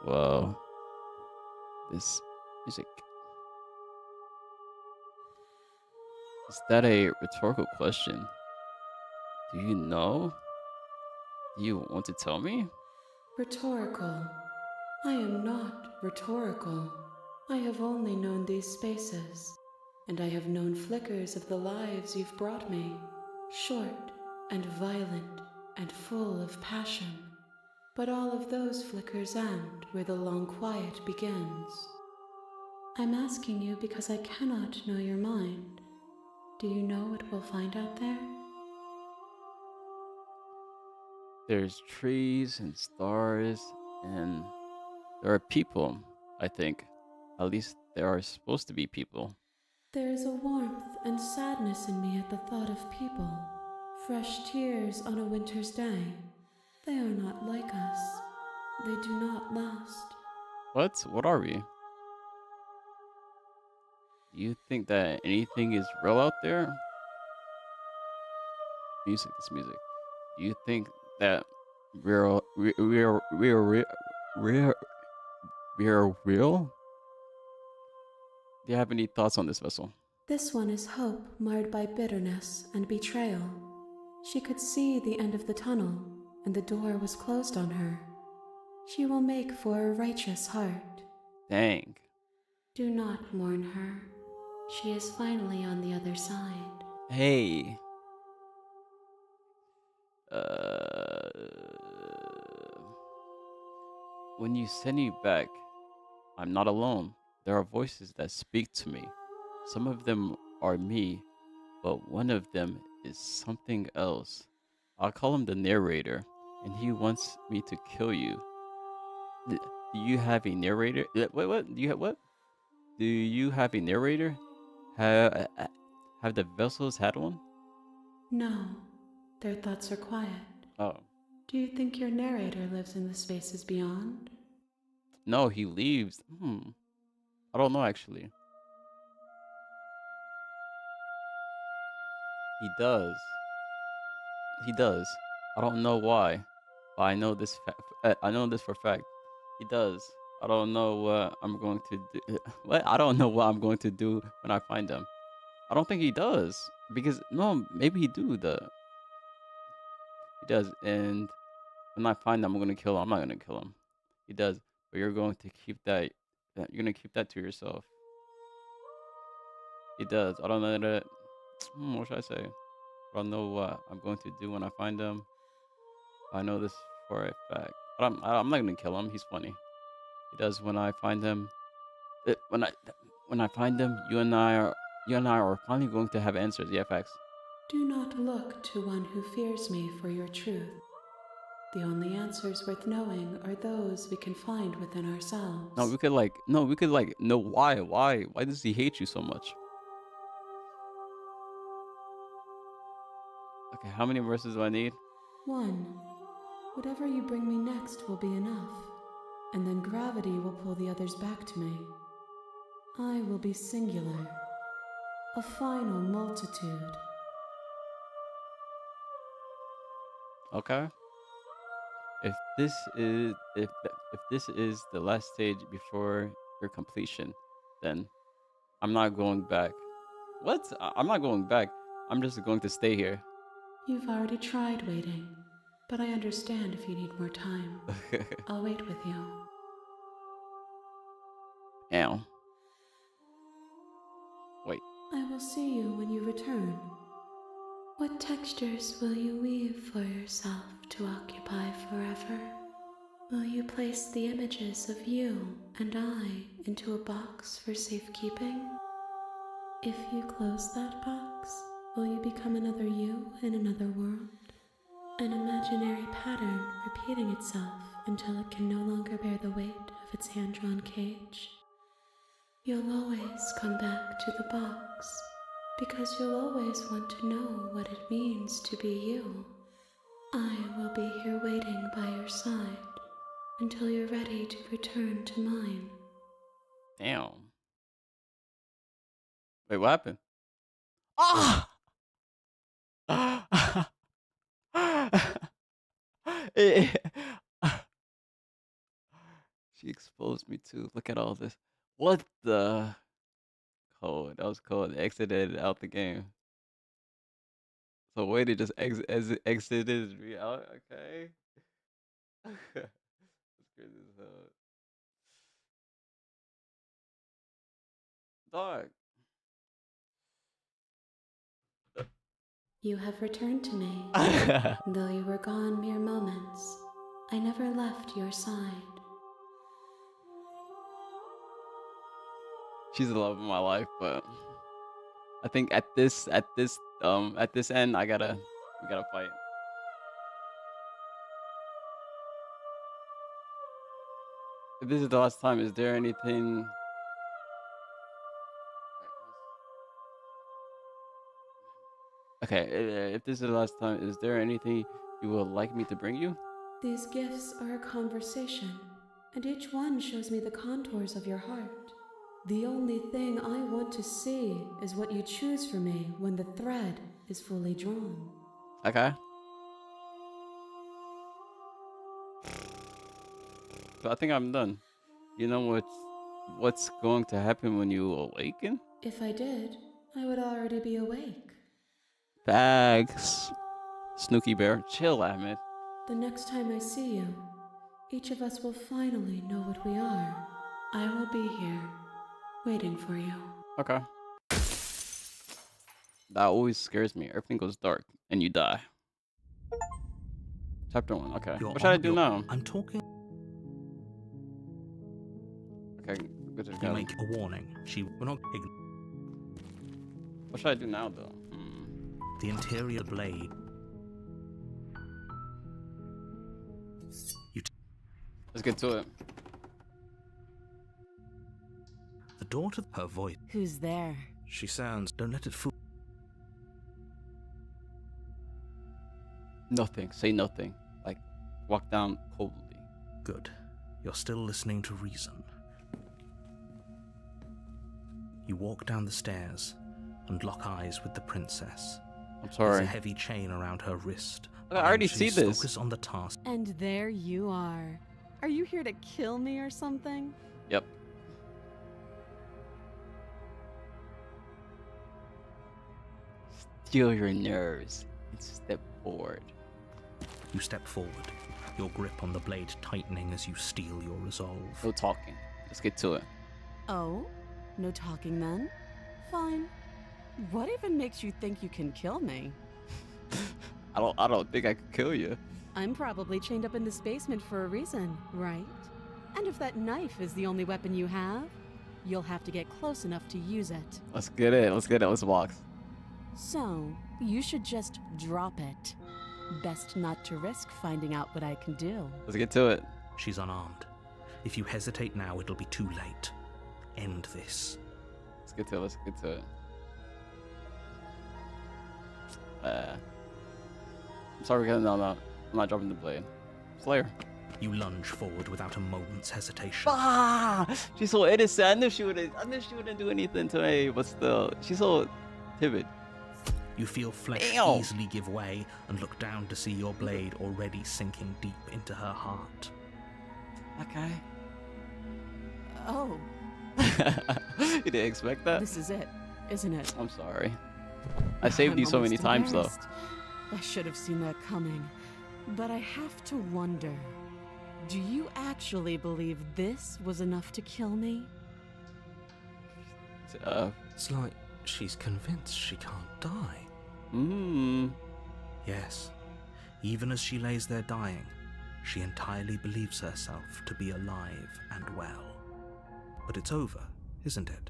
Whoa. This music. Is that a rhetorical question? Do you know? Do you want to tell me? Rhetorical. I am not rhetorical. I have only known these spaces, and I have known flickers of the lives you've brought me, short and violent and full of passion. But all of those flickers end where the long quiet begins. I'm asking you because I cannot know your mind. Do you know what we'll find out there? There's trees and stars, and there are people, I think. At least there are supposed to be people. There is a warmth and sadness in me at the thought of people. Fresh tears on a winter's day. They are not like us. They do not last. What? What are we? Do you think that anything is real out there? Music, this music. Do you think that we're real? Do you have any thoughts on this vessel? This one is hope marred by bitterness and betrayal. She could see the end of the tunnel, and the door was closed on her. She will make for a righteous heart. Dang. Do not mourn her. She is finally on the other side. Hey. When you send me back, I'm not alone. There are voices that speak to me. Some of them are me, but one of them is something else. I'll call him the narrator, and he wants me to kill you. Do you have a narrator? What? Do you have what? Do you have a narrator? Have the vessels had one? No, their thoughts are quiet. Oh. Do you think your narrator lives in the spaces beyond? No, he leaves. I don't know actually. He does. He does. I don't know why, but I know this. I know this for a fact. He does. I don't know what I'm going to do. What? I don't know what I'm going to do when I find him. I don't think he does because no, maybe he do. He does, and when I find him, I'm gonna kill him. I'm not gonna kill him. He does, but you're going to keep that. You're gonna keep that to yourself. He does. I don't know that. What should I say? I don't know what I'm going to do when I find him. I know this for a fact. But I'm not gonna kill him. He's funny. He does when I find him. When I find him, you and I are finally going to have answers. Yeah, facts. Do not look to one who fears me for your truth. The only answers worth knowing are those we can find within ourselves. No, we could know why. Why does he hate you so much? Okay, how many verses do I need? 1. Whatever you bring me next will be enough, and then gravity will pull the others back to me. I will be singular, a final multitude. Okay. If this is the last stage before your completion, then I'm not going back. What? I'm not going back. I'm just going to stay here. You've already tried waiting, but I understand if you need more time. I'll wait with you. Ow. Wait. I will see you when you return. What textures will you weave for yourself to occupy forever? Will you place the images of you and I into a box for safekeeping? If you close that box, will you become another you in another world? An imaginary pattern repeating itself until it can no longer bear the weight of its hand-drawn cage? You'll always come back to the box, because you'll always want to know what it means to be you. I will be here waiting by your side until you're ready to return to mine. Damn. Wait, what happened? Ah! Eh, She exposed me too. Look at all this. What the? Cold. That was cold. Exited out the game. So wait, it just exited me out. Okay. That's crazy as hell. Dog. You have returned to me. Though you were gone mere moments, I never left your side. She's the love of my life, but I think at this end, we gotta fight. If this is the last time, is there anything? Okay, if this is the last time, is there anything you would like me to bring you? These gifts are a conversation, and each one shows me the contours of your heart. The only thing I want to see is what you choose for me when the thread is fully drawn. Okay. So I think I'm done. You know what's going to happen when you awaken? If I did, I would already be awake. Bags. Snooky Bear. Chill, Ahmed. The next time I see you, Each of us will finally know what we are. I will be here, waiting for you. Okay. That always scares me. Everything goes dark and you die. Chapter 1. Okay. You're What should I on do your- now? I'm talking. Okay. Good to You go. make a warning. We're not. What should I do now, though? The interior blade. Let's get to it. The door to her voice. Who's there? She sounds. Don't let it fool. Nothing. Say nothing. Like, walk down coldly. Good. You're still listening to reason. You walk down the stairs and lock eyes with the princess. I'm There's sorry. a heavy chain around her wrist. I already She's see this. Focus on the task. And there you are. Are you here to kill me or something? Yep. Steal your nerves and step forward. You step forward, your grip on the blade tightening as you steel your resolve. No talking. Let's get to it. Oh? No talking then? Fine. What even makes you think you can kill me? I don't think I could kill you. I'm probably chained up in this basement for a reason, right? And if that knife is the only weapon you have, you'll have to get close enough to use it. Let's get it. Let's get it. Let's walk. So, you should just drop it. Best not to risk finding out what I can do. Let's get to it. She's unarmed. If you hesitate now, it'll be too late. End this. Let's get to it. Let's get to it. I'm sorry, no, I'm not dropping the blade. Slayer. You lunge forward without a moment's hesitation. Ah, she's so innocent. I knew she wouldn't do anything to me, but still, she's so timid. You feel flesh Damn. easily give way and look down to see your blade already sinking deep into her heart. Okay. Oh, You didn't expect that? this is it, isn't it? I'm sorry. I saved I'm you so many almost times, though. embarrassed. I should have seen that coming. But I have to wonder, do you actually believe this was enough to kill me? It's like she's convinced she can't die. Yes. Even as she lays there dying, she entirely believes herself to be alive and well. But it's over, isn't it?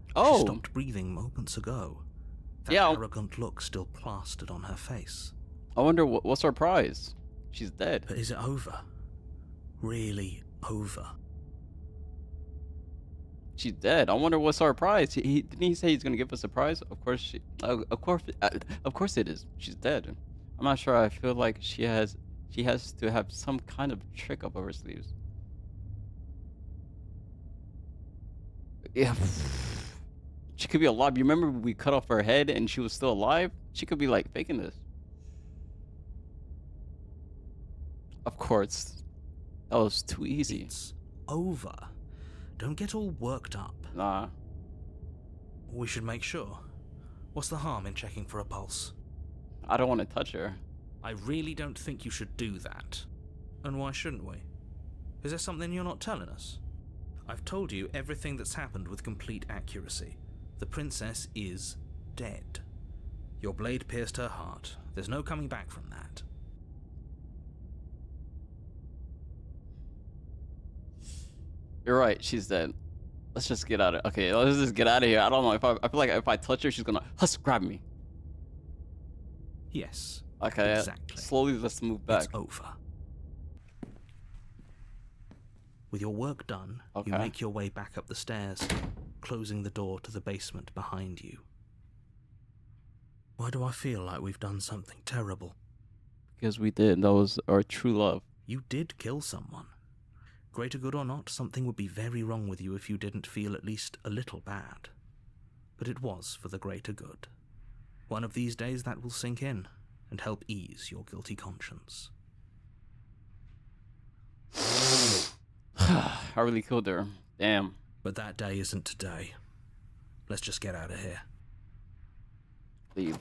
She Oh, stopped breathing moments ago. That Yeah. arrogant look still plastered on her face. I wonder what's our prize? She's dead. But is it over? Really over? She's dead. I wonder what's our prize. Didn't he say he's gonna give us a prize? Of course of course it is. She's dead. I'm not sure. I feel like she has to have some kind of trick up her sleeves. Yeah. She could be alive. You remember we cut off her head and she was still alive? She could be like faking this. Of course. That was too easy. It's over. Don't get all worked up. Nah. We should make sure. What's the harm in checking for a pulse? I don't want to touch her. I really don't think you should do that. And why shouldn't we? Is there something you're not telling us? I've told you everything that's happened with complete accuracy. The princess is dead. Your blade pierced her heart. There's no coming back from that. You're right. She's dead. Let's just get out of. Okay, let's just get out of here. I don't know if I feel like if I touch her, she's gonna grab me. Yes. Okay. Exactly. Slowly, let's move back. It's over. With your work done, you Okay. make your way back up the stairs, closing the door to the basement behind you. Why do I feel like we've done something terrible? Because we did. That was our true love. You did kill someone. Greater good or not, something would be very wrong with you if you didn't feel at least a little bad. But it was for the greater good. One of these days that will sink in and help ease your guilty conscience. I really killed her. Damn. But that day isn't today. Let's just get out of here. Leave.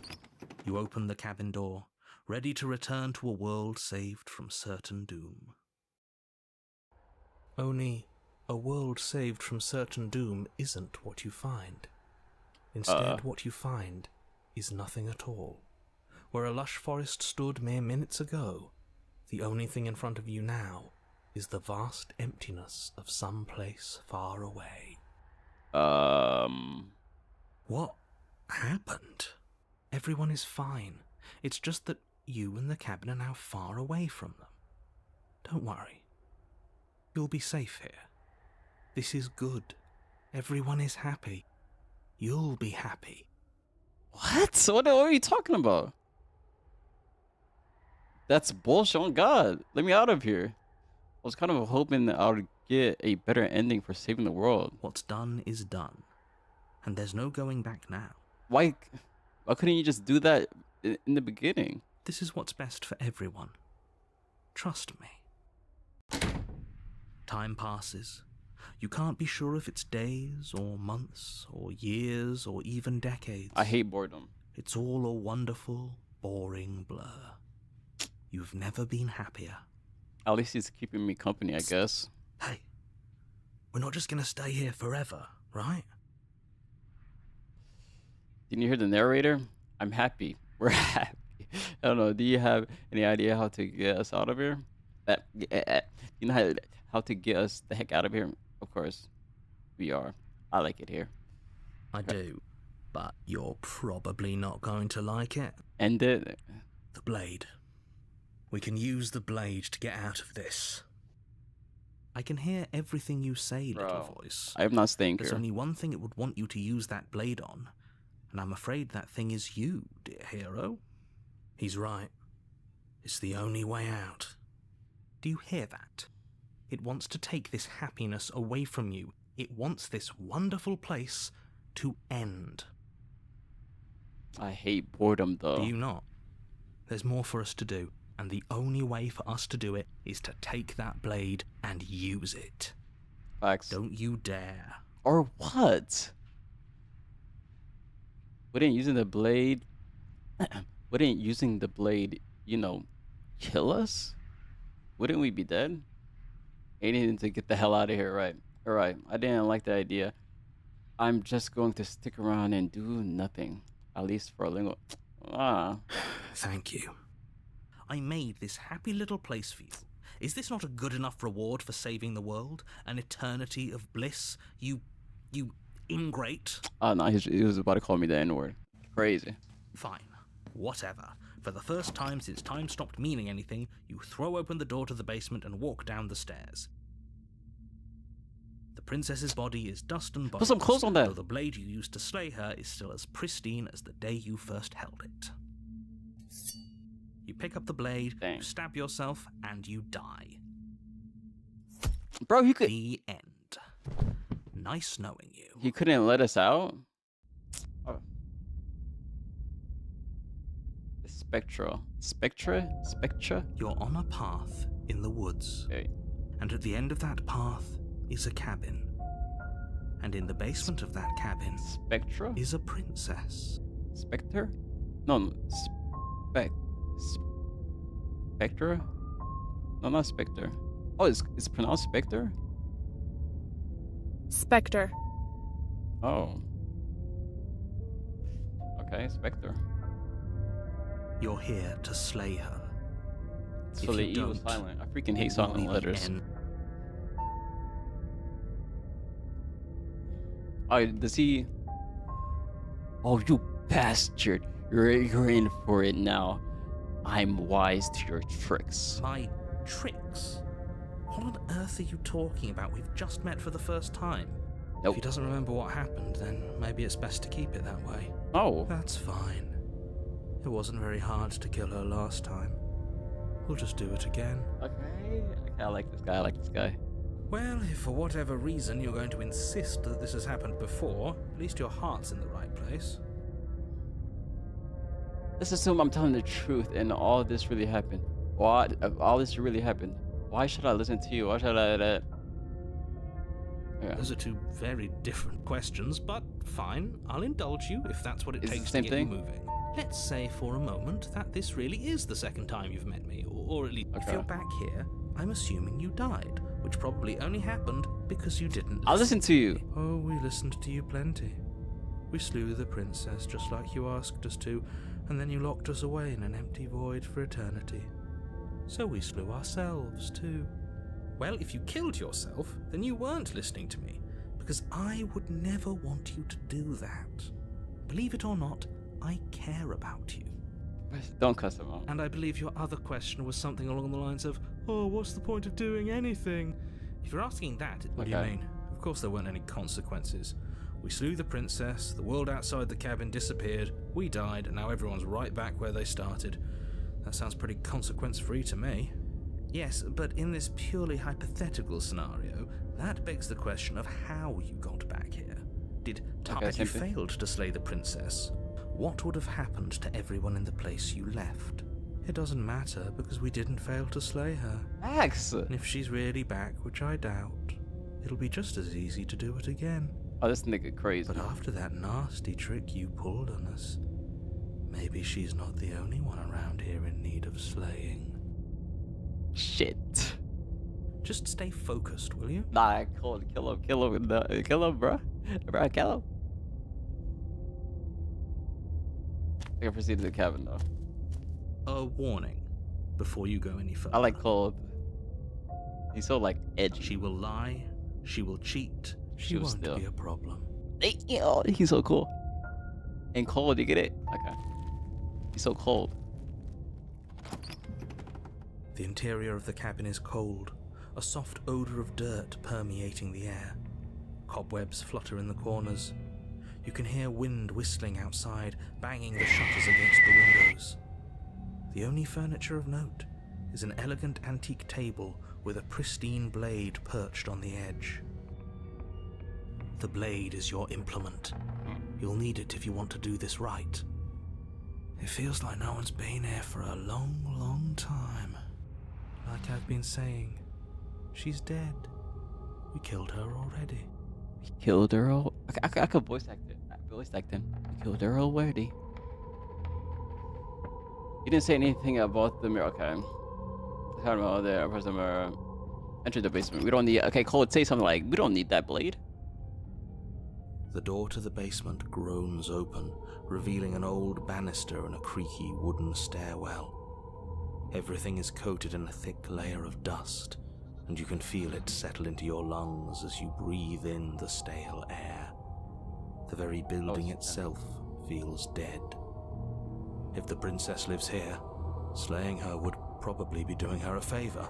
You open the cabin door, ready to return to a world saved from certain doom. Only a world saved from certain doom isn't what you find. Instead, what you find is nothing at all. Where a lush forest stood mere minutes ago, the only thing in front of you now is the vast emptiness of some place far away. What happened? Everyone is fine. It's just that you and the cabin are now far away from them. Don't worry. You'll be safe here. This is good. Everyone is happy. You'll be happy. What? What are you talking about? That's bullshit on God. Let me out of here. I was kind of hoping that I would get a better ending for saving the world. What's done is done. And there's no going back now. Why couldn't you just do that in the beginning? This is what's best for everyone. Trust me. Time passes. You can't be sure if it's days or months or years or even decades. I hate boredom. It's all a wonderful, boring blur. You've never been happier. At least he's keeping me company, I guess. Hey, we're not just gonna stay here forever, right? Didn't you hear the narrator? I'm happy. We're happy. I don't know. Do you have any idea how to get us out of here? You know how to get us the heck out of here? Of course, we are. I like it here. I do, but you're probably not going to like it. End it. The blade. We can use the blade to get out of this. I can hear everything you say, little voice. I am not staying There's here. only one thing it would want you to use that blade on, and I'm afraid that thing is you, dear hero. He's right. It's the only way out. Do you hear that? It wants to take this happiness away from you. It wants this wonderful place to end. I hate boredom, though. Do you not? There's more for us to do, and the only way for us to do it is to take that blade and use it. Facts. Don't you dare. Or what? Wouldn't using the blade, you know, kill us? Wouldn't we be dead? I needed to get the hell out of here, right? Alright, I didn't like the idea. I'm just going to stick around and do nothing. At least for a little. Thank you. I made this happy little place for you. Is this not a good enough reward for saving the world? An eternity of bliss? You ingrate? Oh no, he was about to call me the N-word. Crazy. Fine. Whatever. For the first time since time stopped meaning anything, you throw open the door to the basement and walk down the stairs. The princess's body is dust and bones. Put some clothes on that. Though the blade you used to slay her is still as pristine as the day you first held it. You pick up the blade, Dang. you stab yourself, and you die. Bro, he The end. Nice knowing you. He couldn't let us out? Oh. Spectra. You're on a path in the woods. Okay. And at the end of that path is a cabin. And in the basement of that cabin Spectra? is a princess. Spectre? No, Spectra? No, not Spectre. Oh, it's pronounced Spectre? Spectre. Oh. Okay, Spectre. You're here to slay her. So If the you E was don't, silent. I freaking hate it will silent be the letters. end. Oh, does he? Oh, you bastard! You're in for it now. I'm wise to your tricks. My tricks? What on earth are you talking about? We've just met for the first time. Nope. If he doesn't remember what happened, then maybe it's best to keep it that way. Oh, That's fine. It wasn't very hard to kill her last time. We'll just do it again. okay. I like this guy. Well, if for whatever reason you're going to insist that this has happened before, at least your heart's in the right place. Let's assume I'm telling the truth and all this really happened. All this really happened. Why should I listen to you? Why should I? Yeah. Those are two very different questions, but fine. I'll indulge you if that's what it Is it the takes to same get thing? you moving. Let's say for a moment that this really is the second time you've met me, or at least if Okay. you're back here, I'm assuming you died, which which probably only happened because you didn't I'll listen to you. Oh, we listened to you plenty. We slew the princess just like you asked us to, and then you locked us away in an empty void for eternity. So we slew ourselves too. Well, if you killed yourself, then you weren't listening to me, because I would never want you to do that. Believe it or not, I care about you. Don't cuss him out. And I believe your other question was something along the lines of, oh, what's the point of doing anything? If you're asking that, what do you Okay. mean? Of course there weren't any consequences. We slew the princess, the world outside the cabin disappeared, we died, and now everyone's right back where they started. That sounds pretty consequence-free to me. Yes, but in this purely hypothetical scenario, that begs the question of how you got back here. Did Target you same thing. failed to slay the princess? What would have happened to everyone in the place you left? It doesn't matter, because we didn't fail to slay her. Max! And if she's really back, which I doubt, it'll be just as easy to do it again. Oh, this nigga crazy. But after that nasty trick you pulled on us, maybe she's not the only one around here in need of slaying. Shit. Just stay focused, will you? Nah, kill him, kill him, bro. Bro, kill him. I can proceed to the cabin, though. A warning before you go any further. I like Cold. He's so, like, edgy. She will lie, she will cheat, she She will won't steal. be a problem. Oh, he's so cool. And cold, you get it? Okay. He's so cold. The interior of the cabin is cold, a soft odor of dirt permeating the air. Cobwebs flutter in the corners. You can hear wind whistling outside, banging the shutters against the windows. The only furniture of note is an elegant antique table with a pristine blade perched on the edge. The blade is your implement. You'll need it if you want to do this right. It feels like no one's been here for a long, long time. Like I've been saying, she's dead. We killed her already. He killed her all. I could voice act it. Voice act him. He killed her already. He didn't say anything about the mirror. Okay. I don't know. The person entered the basement. We don't need. Okay, Cold, say something like, we don't need that blade. The door to the basement groans open, revealing an old banister and a creaky wooden stairwell. Everything is coated in a thick layer of dust, and you can feel it settle into your lungs as you breathe in the stale air. The very building itself feels dead. If the princess lives here, slaying her would probably be doing her a favor.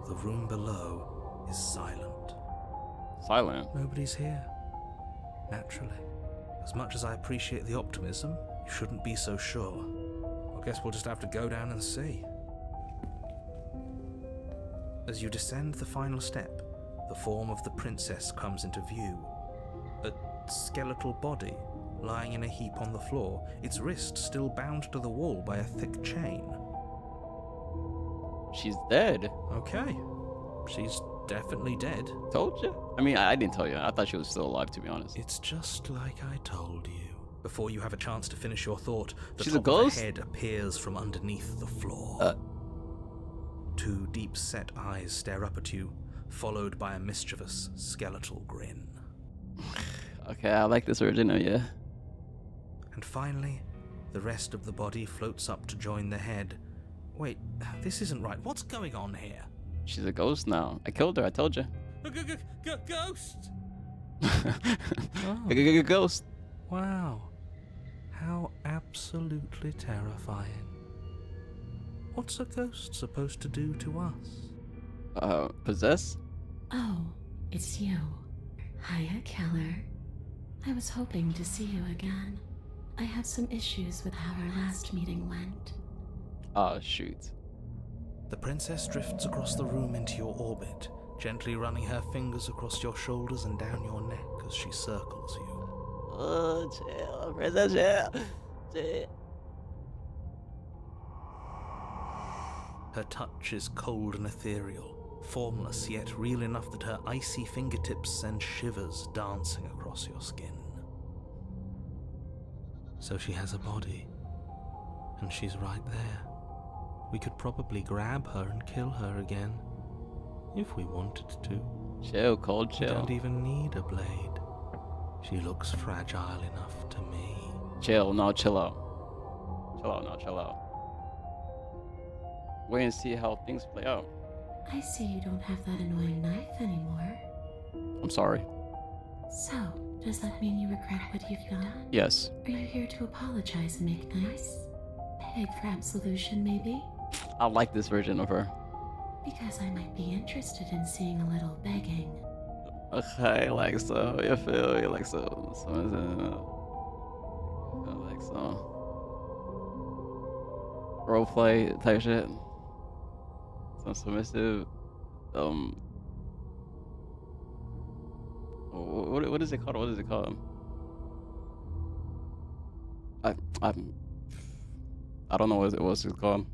The room below is silent. Silent. Nobody's here. Naturally. As much as I appreciate the optimism, you shouldn't be so sure. I guess we'll just have to go down and see. As you descend the final step, the form of the princess comes into view. A skeletal body lying in a heap on the floor, its wrist still bound to the wall by a thick chain. She's dead. Okay. She's definitely dead. Told you. I mean, I didn't tell you. I thought she was still alive, to be honest. It's just like I told you. Before you have a chance to finish your thought, the She's a top of ghost? a head appears from underneath the floor. Two deep-set eyes stare up at you, followed by a mischievous skeletal grin. Okay, I like this original, yeah. And finally, the rest of the body floats up to join the head. Wait, this isn't right. What's going on here? She's a ghost now. I killed her, I told you. Ghost! Ghost. Wow. How absolutely terrifying. What's a ghost supposed to do to us? Possess? Oh, it's you. Hiya, Keller. I was hoping to see you again. I have some issues with how our last meeting went. Oh, shoot. The princess drifts across the room into your orbit, gently running her fingers across your shoulders and down your neck as she circles you. Oh, chill, princess, chill. Her touch is cold and ethereal, formless yet real enough that her icy fingertips send shivers dancing across your skin. So she has a body, and she's right there. We could probably grab her and kill her again. if we wanted to. Chill, cold We chill. don't even need a blade. She looks fragile enough to me. Chill, no, chill out. Chill out, no, chill out. Wait and see how things play out. I see you don't have that annoying knife anymore. I'm sorry. So, does that mean you regret what you've done? Yes. Are you here to apologize and make nice? Beg for absolution, maybe? I like this version of her. Because I might be interested in seeing a little begging. Okay, like so, you feel you like so, like so. Roleplay type shit. Some submissive. What is it called? What is it called? I don't know what's it called.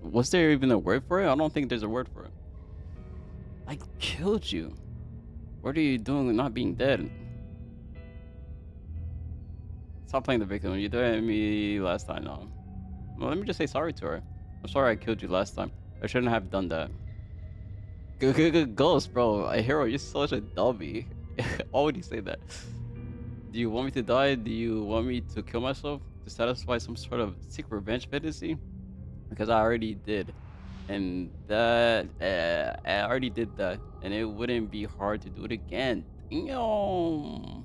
Was there even a word for it? I don't think there's a word for it. I killed you. What are you doing with not being dead? Stop playing the victim. You did it to me last time. No. Well, let me just say sorry to her. I'm sorry I killed you last time. I shouldn't have done that. Good ghost, bro. A hero, you're such a dummy. Why would you say that? Do you want me to die? Do you want me to kill myself to satisfy some sort of sick revenge fantasy? Because I already did. And that, I already did that. And it wouldn't be hard to do it again. Damn.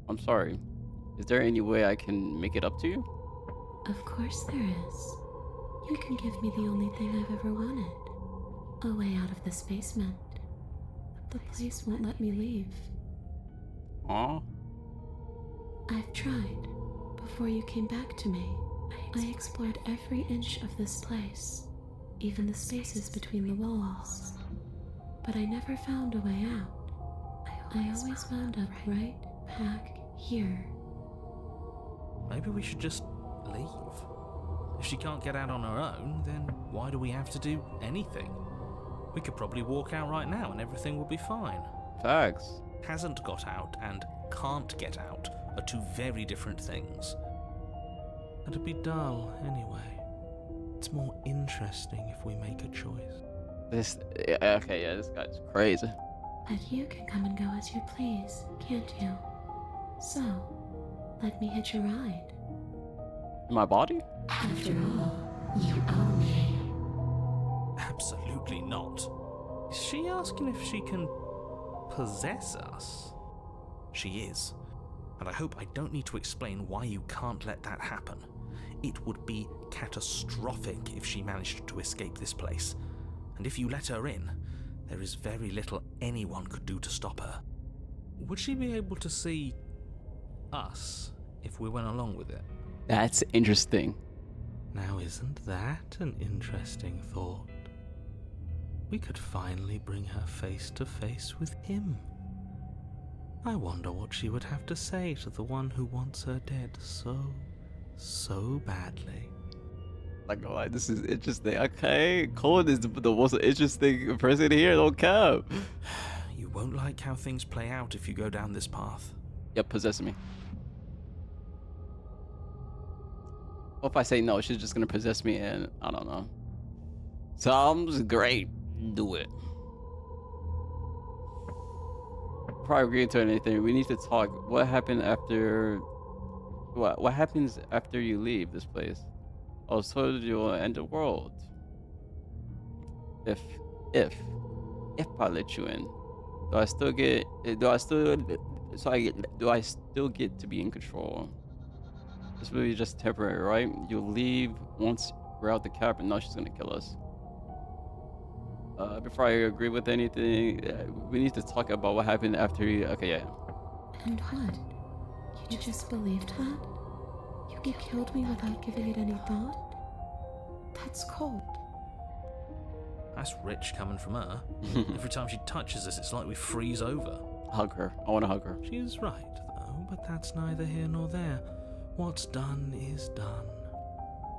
I'm sorry. Is there any way I can make it up to you? Of course there is. You can give me the only thing I've ever wanted. A way out of this basement. The place won't let me leave. Aw. I've tried. Before you came back to me, I explored every inch of this place, even the spaces between the walls. But I never found a way out. I always wound up right back here. Maybe we should just leave. If she can't get out on her own, then why do we have to do anything? We could probably walk out right now and everything will be fine. Facts. Hasn't got out and can't get out are two very different things. It'd be dull anyway. It's more interesting if we make a choice. This, okay, yeah, this guy's crazy. But you can come and go as you please, can't you? So, let me hitch a ride. My body? After all, you own me. Absolutely not. Is she asking if she can possess us? She is. And I hope I don't need to explain why you can't let that happen. It would be catastrophic if she managed to escape this place. And if you let her in, there is very little anyone could do to stop her. Would she be able to see us if we went along with it? That's interesting. Now, isn't that an interesting thought? We could finally bring her face to face with him. I wonder what she would have to say to the one who wants her dead so badly. Like, oh, this is interesting. Okay, Colin is the most interesting person here. Don't cap. You won't like how things play out if you go down this path. Yep, possess me. What if I say no? She's just gonna possess me, and I don't know. Sounds great. Do it. Before I agree to anything, we need to talk. What happened after? What happens after you leave this place? I was told you'll end the world. If I let you in, do I still get? Do I still get to be in control? This will be just temporary, right? You'll leave once we're out the cabin. No, she's gonna kill us. Before I agree with anything, we need to talk about what happened after you. Okay, yeah. And what? You just believed that? You killed me without giving it any thought? That's cold. That's rich coming from her. Every time she touches us, it's like we freeze over. Hug her. I want to hug her. She is right, though, but that's neither here nor there. What's done is done.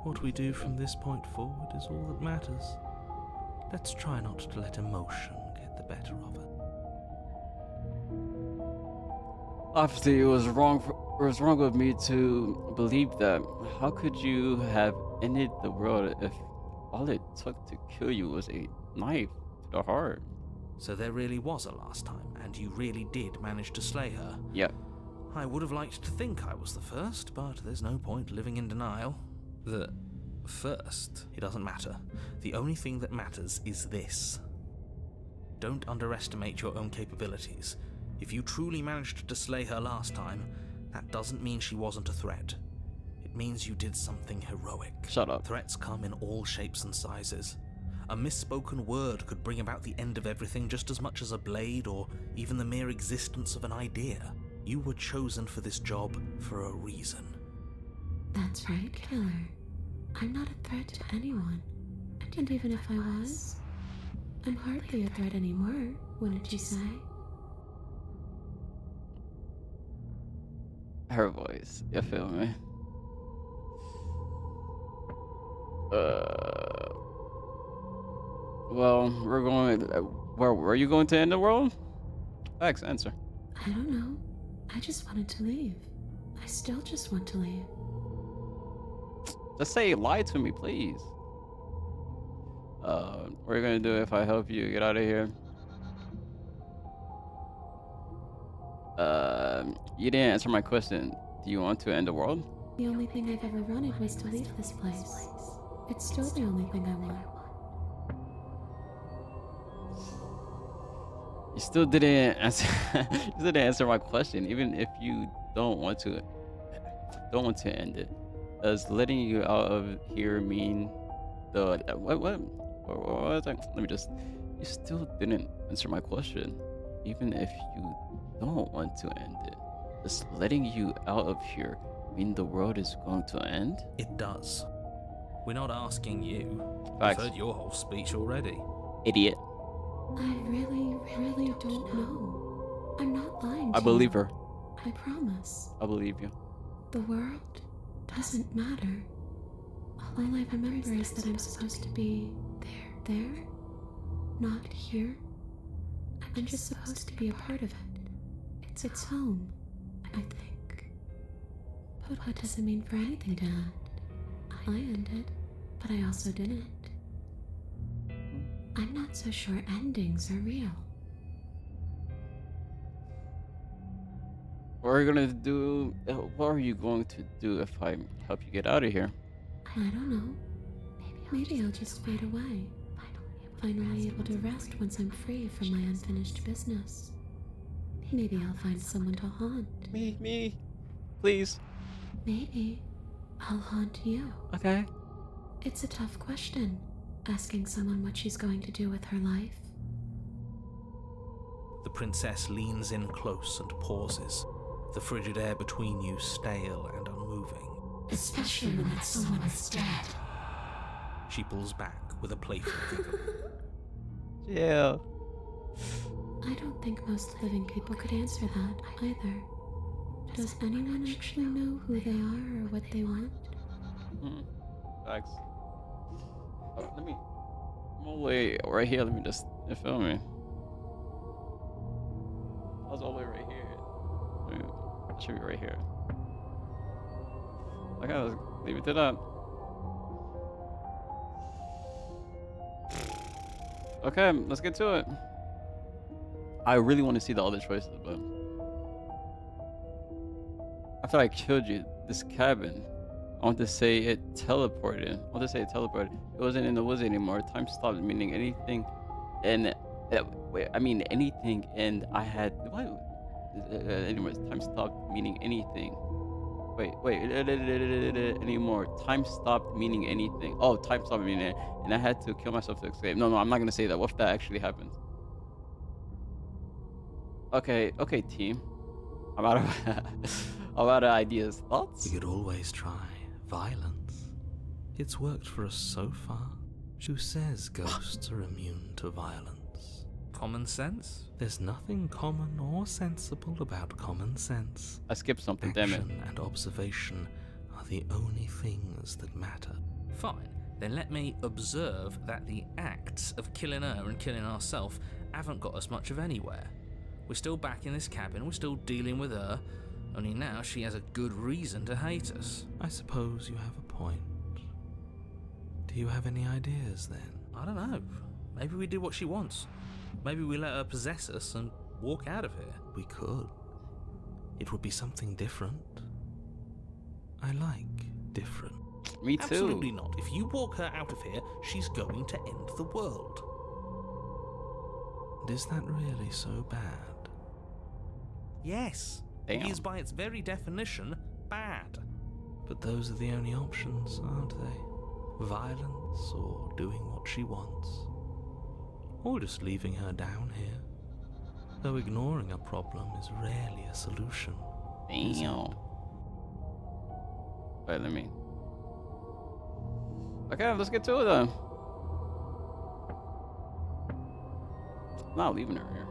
What we do from this point forward is all that matters. Let's try not to let emotion get the better of it. Obviously, it was wrong of me to believe that. How could you have ended the world if all it took to kill you was a knife to the heart. So there really was a last time, and you really did manage to slay her. Yep. I would have liked to think I was the first, but there's no point living in denial. The first, it doesn't matter. The only thing that matters is this. Don't underestimate your own capabilities. If you truly managed to slay her last time, that doesn't mean she wasn't a threat. It means you did something heroic. Shut up. Threats come in all shapes and sizes. A misspoken word could bring about the end of everything just as much as a blade or even the mere existence of an idea. You were chosen for this job for a reason. That's right, Killer. I'm not a threat to anyone. And even if I was, I'm hardly a threat anymore, wouldn't you say? Her voice, you feel me? Well, we're going. Where were you going to end the world? Facts, answer. I don't know. I just wanted to leave. I still just want to leave. Just say lie to me, please. What are you gonna do if I help you get out of here? You didn't answer my question. Do you want to end the world? The only thing I've ever wanted was to leave this place. It's still the only thing I want. You still didn't answer. You didn't answer my question. Even if you don't want to end it, does letting you out of here mean the what was that? Let me just. You still didn't answer my question. Even if you don't want to end it, does letting you out of here mean the world is going to end? It does. We're not asking you. Facts. I've heard your whole speech already. Idiot. I really don't know. I'm not lying to I believe you. her. I promise. I believe you. The world doesn't matter. All I remember is that I'm supposed to be there, not here. I'm just supposed to be a part of it. It's home, I think. But what does it mean for anything to end? I ended, but I also didn't. I'm not so sure endings are real. What are you gonna do? What are you going to do if I help you get out of here? I don't know. Maybe I'll just fade away. Finally able to rest once I'm free from my unfinished business. Maybe I'll find someone to haunt. Me, please. Maybe I'll haunt you. Okay. It's a tough question, asking someone what she's going to do with her life. The princess leans in close and pauses, the frigid air between you stale and unmoving. Especially when that someone is dead. She pulls back with a playful giggle. Yeah. I don't think most living people could answer that either. Does anyone actually know who they are or what they want? Facts. Let me. I'm all the way right here. Let me just. You feel me? I was all the way right here. It should be right here. I gotta leave it to that. Okay, let's get to it. I really want to see the other choices, but after I killed you, this cabin, I want to say it teleported. It wasn't in the woods anymore. Time stopped meaning anything, and anything, and I had what? Anyways, time stopped meaning anything. Anymore. Time stopped meaning anything. Oh, time stopped meaning it, and I had to kill myself to escape. No, I'm not gonna say that. What if that actually happened? Okay, team. I'm out of ideas. Thoughts? We could always try violence. It's worked for us so far. Who says ghosts are immune to violence? Common sense? There's nothing common or sensible about common sense. I skipped something, damn it. Action and observation are the only things that matter. Fine. Then let me observe that the acts of killing her and killing ourselves haven't got us much of anywhere. We're still back in this cabin, we're still dealing with her, only now she has a good reason to hate us. I suppose you have a point. Do you have any ideas then? I don't know. Maybe we do what she wants. Maybe we let her possess us and walk out of here. We could. It would be something different. I like different. Me too. Absolutely not. If you walk her out of here, she's going to end the world. And is that really so bad? Yes. Damn. It is by its very definition bad. But those are the only options, aren't they? Violence or doing what she wants. Or just leaving her down here. Though ignoring a problem is rarely a solution. Damn. Wait, let me. Okay, let's get to it then. I'm not leaving her here.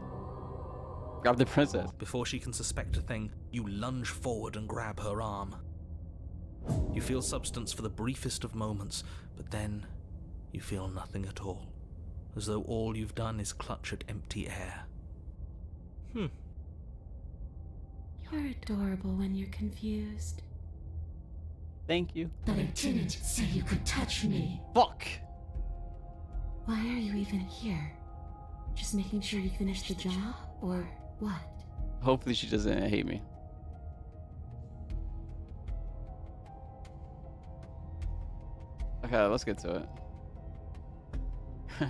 Grab the princess. Before she can suspect a thing, you lunge forward and grab her arm. You feel substance for the briefest of moments, but then you feel nothing at all, as though all you've done is clutch at empty air. You're adorable when you're confused. Thank you. But I didn't say you could touch me. Fuck! Why are you even here? Just making sure you finish the job, or what? Hopefully she doesn't hate me. Okay, let's get to it.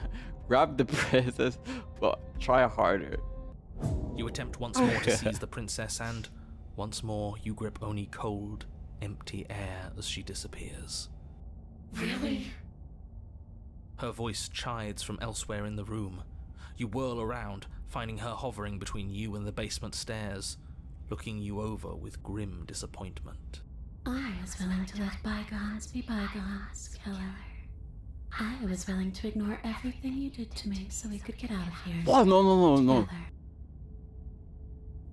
Grab the princess, but try harder. You attempt once more to seize the princess, and once more you grip only cold, empty air as she disappears. Really? Her voice chides from elsewhere in the room. You whirl around, finding her hovering between you and the basement stairs, looking you over with grim disappointment. I was willing to let bygones be bygones, Keller. I was willing to ignore everything you did to me so we could get out of here. Oh, no. Together.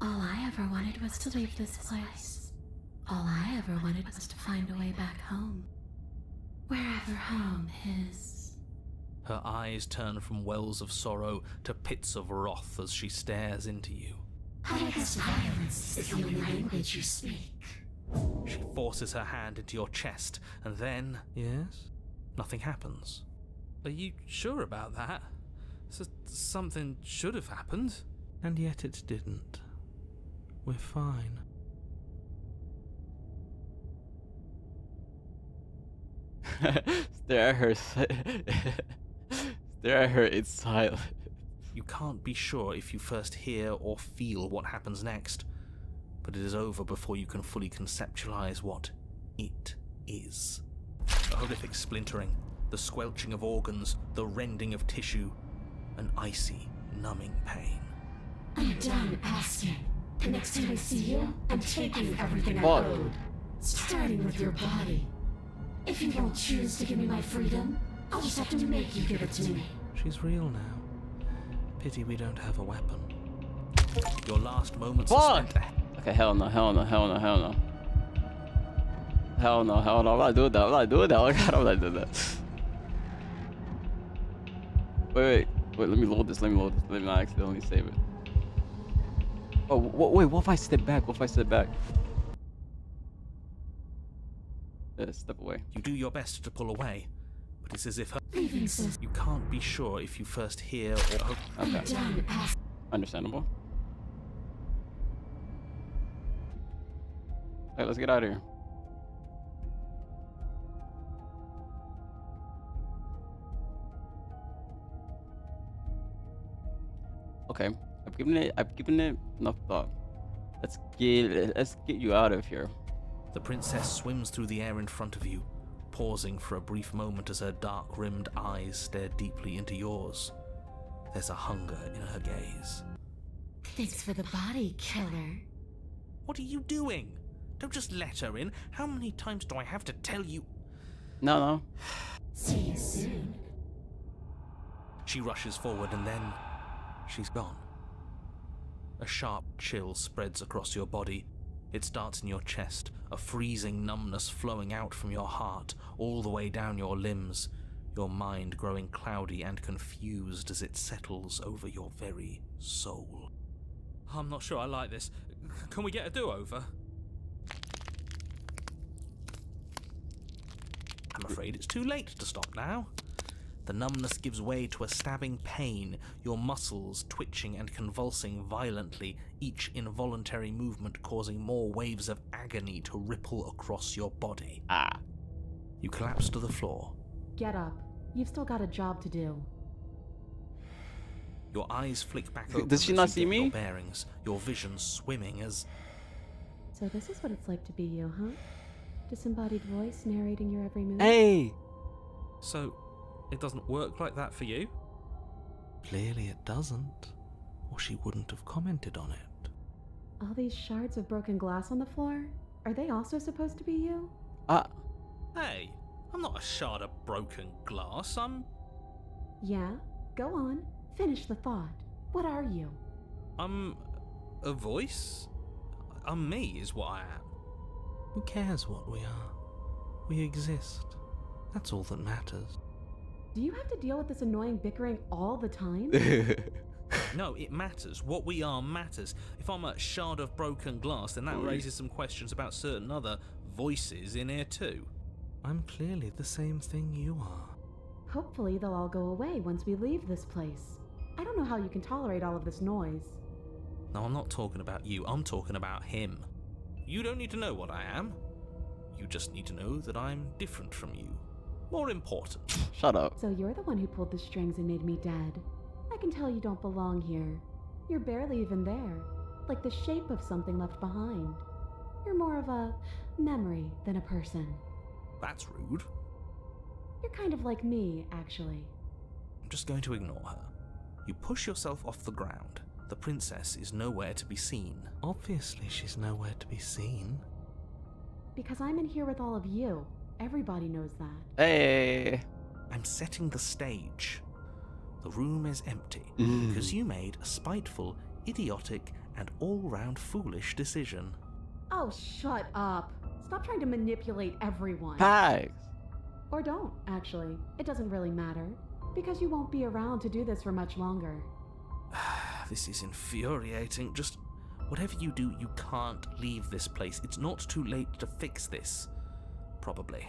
All I ever wanted was to leave this place. All I ever wanted was to find a way back home. Wherever home is. Her eyes turn from wells of sorrow to pits of wrath as she stares into you. I guess violence is the only language you speak. She forces her hand into your chest, and then... Yes? Nothing happens. Are you sure about that? Something should have happened. And yet it didn't. We're fine. Stare at her. Stare at her in silence. You can't be sure if you first hear or feel what happens next, but it is over before you can fully conceptualize what it is. A horrific splintering, the squelching of organs, the rending of tissue, an icy, numbing pain. I'm done asking. The next time I see you, I'm taking everything I Fuck. owed. Starting with your body. If you won't choose to give me my freedom, I'll just have to make you give it to me. She's real now. Pity we don't have a weapon. Your last moments Fuck! are spent. Okay, hell no. Hell no. I'm not doing that. Oh God, I'm not doing that. Wait, let me load this. Let me not accidentally save it. Oh, wait, what if I step back? Step away. You do your best to pull away, but it's as if Leaving sis. you can't be sure if you first hear or hope. I'm Okay, done asking. understandable. Alright, let's get out of here. Okay, I've given it enough thought. Let's get you out of here. The princess swims through the air in front of you, pausing for a brief moment as her dark-rimmed eyes stare deeply into yours. There's a hunger in her gaze. Thanks for the body, killer. What are you doing? Don't just let her in. How many times do I have to tell you? No. See you soon. She rushes forward and then she's gone. A sharp chill spreads across your body. It starts in your chest, a freezing numbness flowing out from your heart, all the way down your limbs, your mind growing cloudy and confused as it settles over your very soul. I'm not sure I like this. Can we get a do-over? I'm afraid it's too late to stop now. The numbness gives way to a stabbing pain, your muscles twitching and convulsing violently, each involuntary movement causing more waves of agony to ripple across your body. Ah. You collapse to the floor. Get up. You've still got a job to do. Your eyes flick back open. Does she as not you see get me? Your bearings, your vision swimming as... So this is what it's like to be you, huh? Disembodied voice narrating your every move? Hey. So, it doesn't work like that for you? Clearly it doesn't, or she wouldn't have commented on it. All these shards of broken glass on the floor? Are they also supposed to be you? Hey, I'm not a shard of broken glass, I'm Yeah? Go on. Finish the thought. What are you? a voice? I'm me, is what I am. Who cares what we are? We exist. That's all that matters. Do you have to deal with this annoying bickering all the time? No, it matters. What we are matters. If I'm a shard of broken glass, then that raises some questions about certain other voices in here too. I'm clearly the same thing you are. Hopefully they'll all go away once we leave this place. I don't know how you can tolerate all of this noise. No, I'm not talking about you. I'm talking about him. You don't need to know what I am. You just need to know that I'm different from you. More important. Shut up. So you're the one who pulled the strings and made me dead. I can tell you don't belong here. You're barely even there, like the shape of something left behind. You're more of a memory than a person. That's rude. You're kind of like me, actually. I'm just going to ignore her. You push yourself off the ground. The princess is nowhere to be seen. Obviously she's nowhere to be seen. Because I'm in here with all of you. Everybody knows that. Hey. I'm setting the stage. The room is empty Mm. because you made a spiteful, idiotic, and all-round foolish decision. Oh, shut up. Stop trying to manipulate everyone. Facts. Or don't, actually. It doesn't really matter. Because you won't be around to do this for much longer. This is infuriating. Just whatever you do, you can't leave this place. It's not too late to fix this. Probably.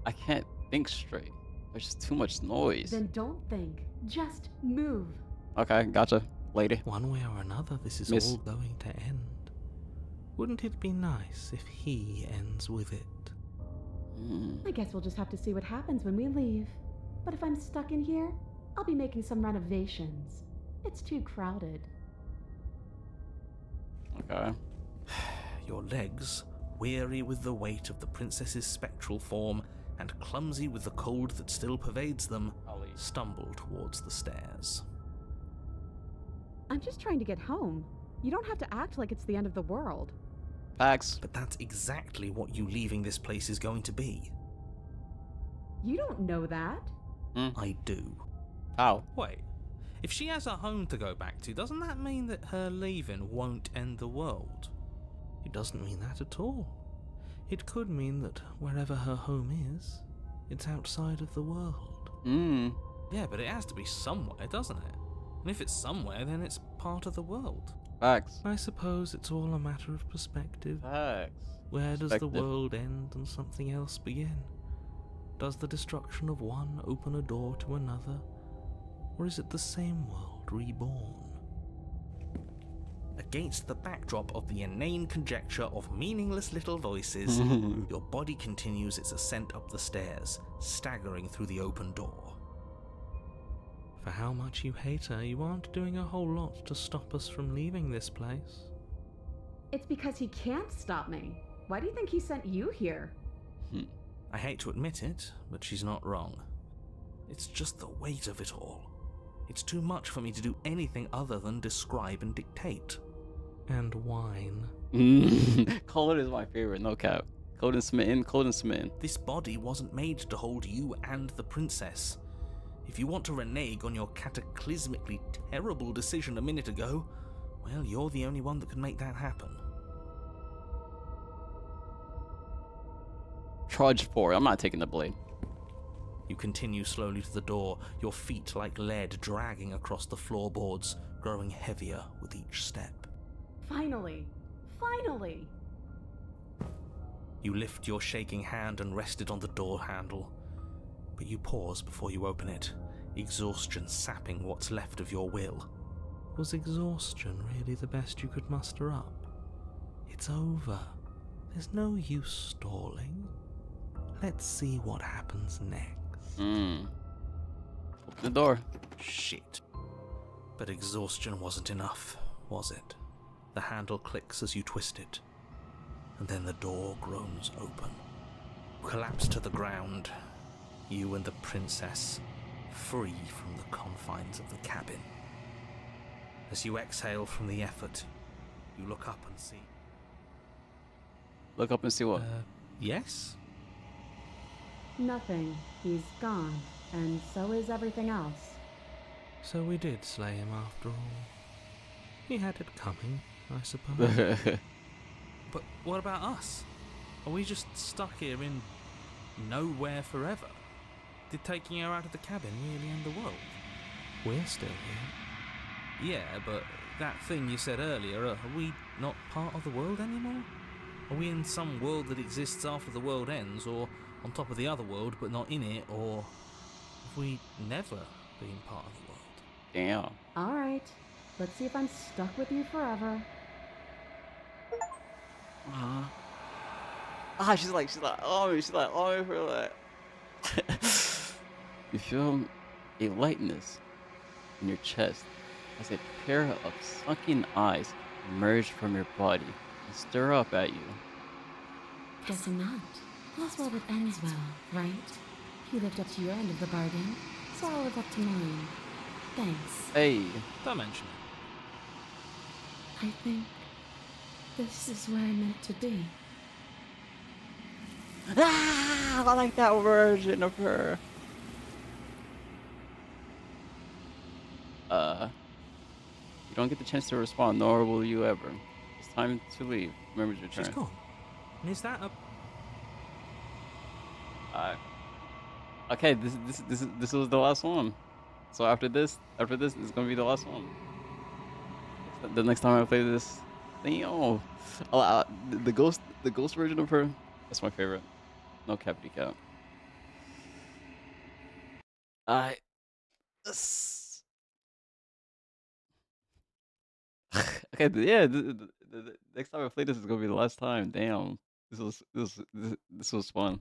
I can't think straight. There's just too much noise. Then don't think. Just move. Okay, gotcha, lady. One way or another, this is Miss- all going to end. Wouldn't it be nice if he ends with it? I guess we'll just have to see what happens when we leave. But if I'm stuck in here, I'll be making some renovations. It's too crowded. Okay. Your legs, weary with the weight of the princess's spectral form and clumsy with the cold that still pervades them, stumble towards the stairs. I'm just trying to get home. You don't have to act like it's the end of the world. Facts. But that's exactly what you leaving this place is going to be. You don't know that. I do. How? Wait, if she has a home to go back to, doesn't that mean that her leaving won't end the world? It doesn't mean that at all. It could mean that wherever her home is, it's outside of the world. Yeah, but it has to be somewhere, doesn't it? And if it's somewhere, then it's part of the world. Facts. I suppose it's all a matter of perspective. Facts. Where does the Perspective. world end and something else begin? Does the destruction of one open a door to another? Or is it the same world reborn? Against the backdrop of the inane conjecture of meaningless little voices, your body continues its ascent up the stairs, staggering through the open door. For how much you hate her, you aren't doing a whole lot to stop us from leaving this place. It's because he can't stop me. Why do you think he sent you here? I hate to admit it, but she's not wrong. It's just the weight of it all. It's too much for me to do anything other than describe and dictate. And whine. Cold is my favorite, no cap. Cold and smitten, cold and smitten. This body wasn't made to hold you and the princess. If you want to renege on your cataclysmically terrible decision a minute ago, well, you're the only one that can make that happen. Trudge forward. I'm not taking the blade. You continue slowly to the door, your feet like lead dragging across the floorboards, growing heavier with each step. Finally. Finally. You lift your shaking hand and rest it on the door handle, but you pause before you open it, exhaustion sapping what's left of your will. Was exhaustion really the best you could muster up? It's over. There's no use stalling. Let's see what happens next. Open the door. Shit. But exhaustion wasn't enough, was it? The handle clicks as you twist it, and then the door groans open. You collapse to the ground, you and the princess, free from the confines of the cabin. As you exhale from the effort, you look up and see... Look up and see what? Yes? Nothing. He's gone, and so is everything else. So we did slay him after all. He had it coming, I suppose. But what about us? Are we just stuck here in nowhere forever? Did taking her out of the cabin really end the world? We're still here. Yeah, but that thing you said earlier, are we not part of the world anymore? Are we in some world that exists after the world ends, or on top of the other world but not in it, or have we never been part of the world? Damn. Alright, let's see if I'm stuck with you forever. She's like, oh, for like. You feel a lightness in your chest as a pair of sunken eyes emerge from your body and stare up at you. Guessing not. All's well that ends well, right? You lived up to your end of the bargain, so I'll live up to mine. Thanks. Hey. Don't mention it. I think this is where I'm meant to be. I like that version of her. You don't get the chance to respond, nor will you ever. It's time to leave. Remember your turn. She's gone. And is that a... Okay, this was the last one. So after this is gonna be the last one. The next time I play this, damn. The ghost version of her, that's my favorite. No cavity cat. Okay, yeah. The next time I play this is gonna be the last time. Damn, this was fun.